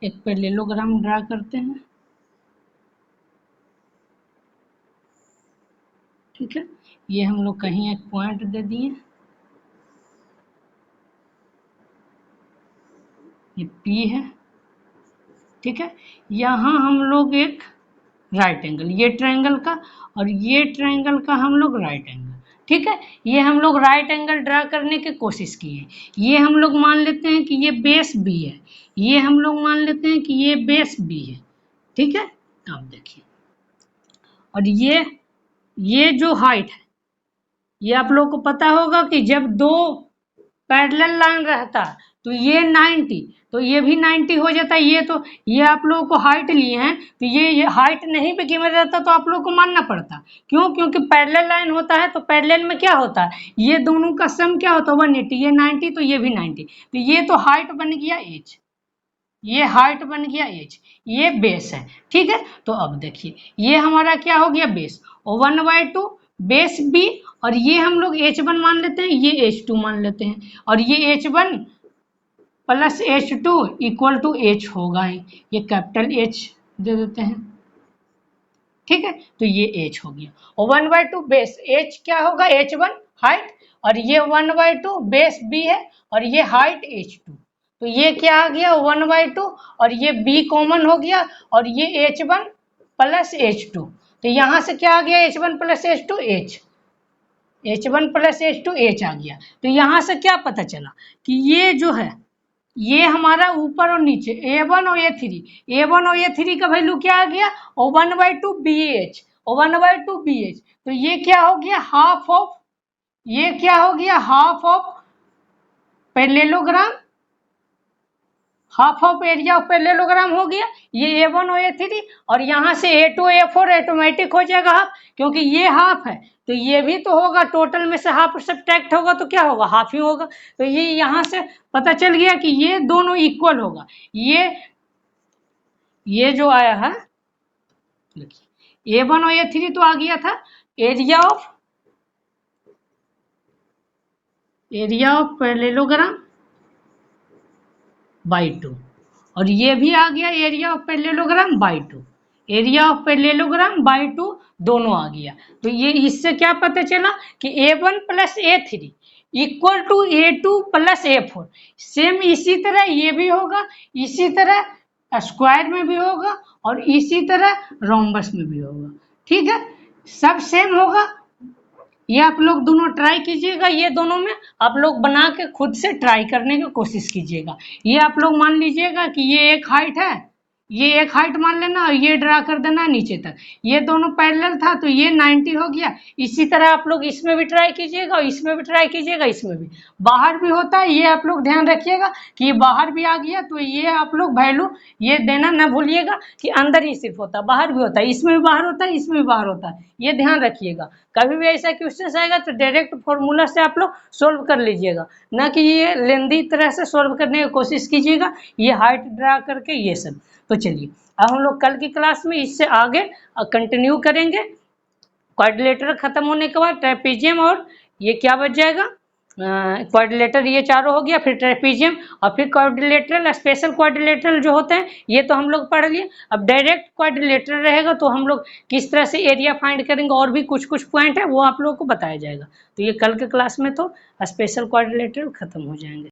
एक पैरेललोग्राम ड्रा करते हैं। ठीक है, ये हम लोग कहीं एक पॉइंट दे दिए, ये P है। ठीक है, यहाँ हम लोग एक राइट एंगल, ये ट्रायंगल का और ये ट्रायंगल का हम लोग राइट एंगल। ठीक है, ये हम लोग राइट एंगल ड्रा करने की कोशिश किए। ये हम लोग मान लेते हैं कि ये बेस B है, ये हम लोग मान लेते हैं कि ये बेस B है। ठीक है, अब देखिए, और ये जो हाइट है, ये आप लोग को पता होगा कि जब दो पैरेलल लाइन रहता है तो ये 90, तो ये भी 90 हो जाता है। ये आप लोगों को हाइट लिए हैं, तो ये हाइट नहीं भी गिवन रहता तो आप लोग को मानना पड़ता। क्यों? क्योंकि पैरेलल लाइन होता है, तो पैरेलल में क्या होता है, ये दोनों का सम क्या होता है 180, ये 90 तो ये भी 90, तो ये तो हाइट बन गया h, ये हाइट बन गया h, ये बेस है। ठीक है, तो अब देखिए, ये हमारा क्या हो गया बेस, 1/2 बेस B, और ये हम लोग H1 मान लेते हैं, ये H2 मान लेते हैं, और ये H1 plus H2 equal to H होगा, ये कैपिटल H दे देते हैं। ठीक है, तो ये H हो गया, और 1/2 बेस H क्या होगा, H1 हाइट, और ये 1/2 बेस B है, और ये हाइट H2, तो ये क्या आ गया 1/2, और ये B कॉमन हो गया, और ये H1 प्लस H2, तो यहाँ से क्या आ गया H1 plus H2 H, H1 plus H2 H आ गया। तो यहाँ से क्या पता चला कि ये जो है ये हमारा ऊपर और नीचे A1 और A3 का वैल्यू क्या आ गया, 1/2 BH, 1/2 BH, तो ये क्या हो गया हाफ ऑफ, ये क्या हो गया half of parallelogram, half of area of parallelogram हो गया, ये A1 और A3, और यहाँ से A2 A4 ऑटोमेटिक हो जाएगा हाफ, क्योंकि ये हाफ है तो ये भी तो होगा, टोटल में से हाफ सब्ट्रैक्ट होगा तो क्या होगा, हाफ ही होगा। तो ये यहाँ से पता चल गया कि ये दोनों इक्वल होगा। ये जो आया है देखिए, A1 और A3 तो आ गया था एरिया ऑफ पैरेललोग्राम बाई 2, और ये भी आ गया area of parallelogram by 2, area of parallelogram by 2 दोनों आ गया। तो ये इससे क्या पता चला कि A1 plus A3 equal to A2 plus A4, same इसी तरह ये भी होगा, इसी तरह स्क्वायर में भी होगा, और इसी तरह रोम्बस में भी होगा। ठीक है, सब सेम होगा। ये आप लोग दोनों ट्राई कीजिएगा, ये दोनों में आप लोग बना के खुद से ट्राई करने की कोशिश कीजिएगा। ये आप लोग मान लीजिएगा कि ये एक हाइट है, ये एक हाइट मान लेना, और ये ड्रा कर देना नीचे तक, ये दोनों पैरेलल था तो ये 90 हो गया। इसी तरह आप लोग इसमें भी ट्राई कीजिएगा, और इसमें भी ट्राई कीजिएगा, इसमें भी बाहर भी होता है, ये आप लोग ध्यान रखिएगा कि ये बाहर भी आ गया, तो ये आप लोग वैल्यू ये देना ना भूलिएगा कि अंदर ही सिर्फ होता है, बाहर भी होता है, इसमें भी बाहर होता है, इसमें भी बाहर होता है, ये ध्यान रखिएगा। कभी भी ऐसा क्वेश्चन आएगा तो डायरेक्ट फॉर्मूला से आप लोग सोल्व कर लीजिएगा, ना कि ये लेंदी तरह से सोल्व करने की कोशिश कीजिएगा, ये हाइट ड्रा करके ये सब। तो चलिए, अब हम लोग कल की क्लास में इससे आगे कंटिन्यू करेंगे। क्वाड्रिलेटरल खत्म होने के बाद ट्रेपीजियम, और ये क्या बच जाएगा, क्वाड्रिलेटरल, ये चारों हो गया, फिर ट्रेपीजियम, और फिर क्वाड्रिलेटरल, स्पेशल क्वाड्रिलेटरल जो होते हैं ये तो हम लोग पढ़ लिए। अब डायरेक्ट क्वाड्रिलेटरल रहेगा तो हम लोग किस तरह से एरिया फाइंड करेंगे, और भी कुछ कुछ पॉइंट है वो आप लोगों को बताया जाएगा। तो ये कल के क्लास में तो स्पेशल क्वाड्रिलेटरल खत्म हो जाएंगे।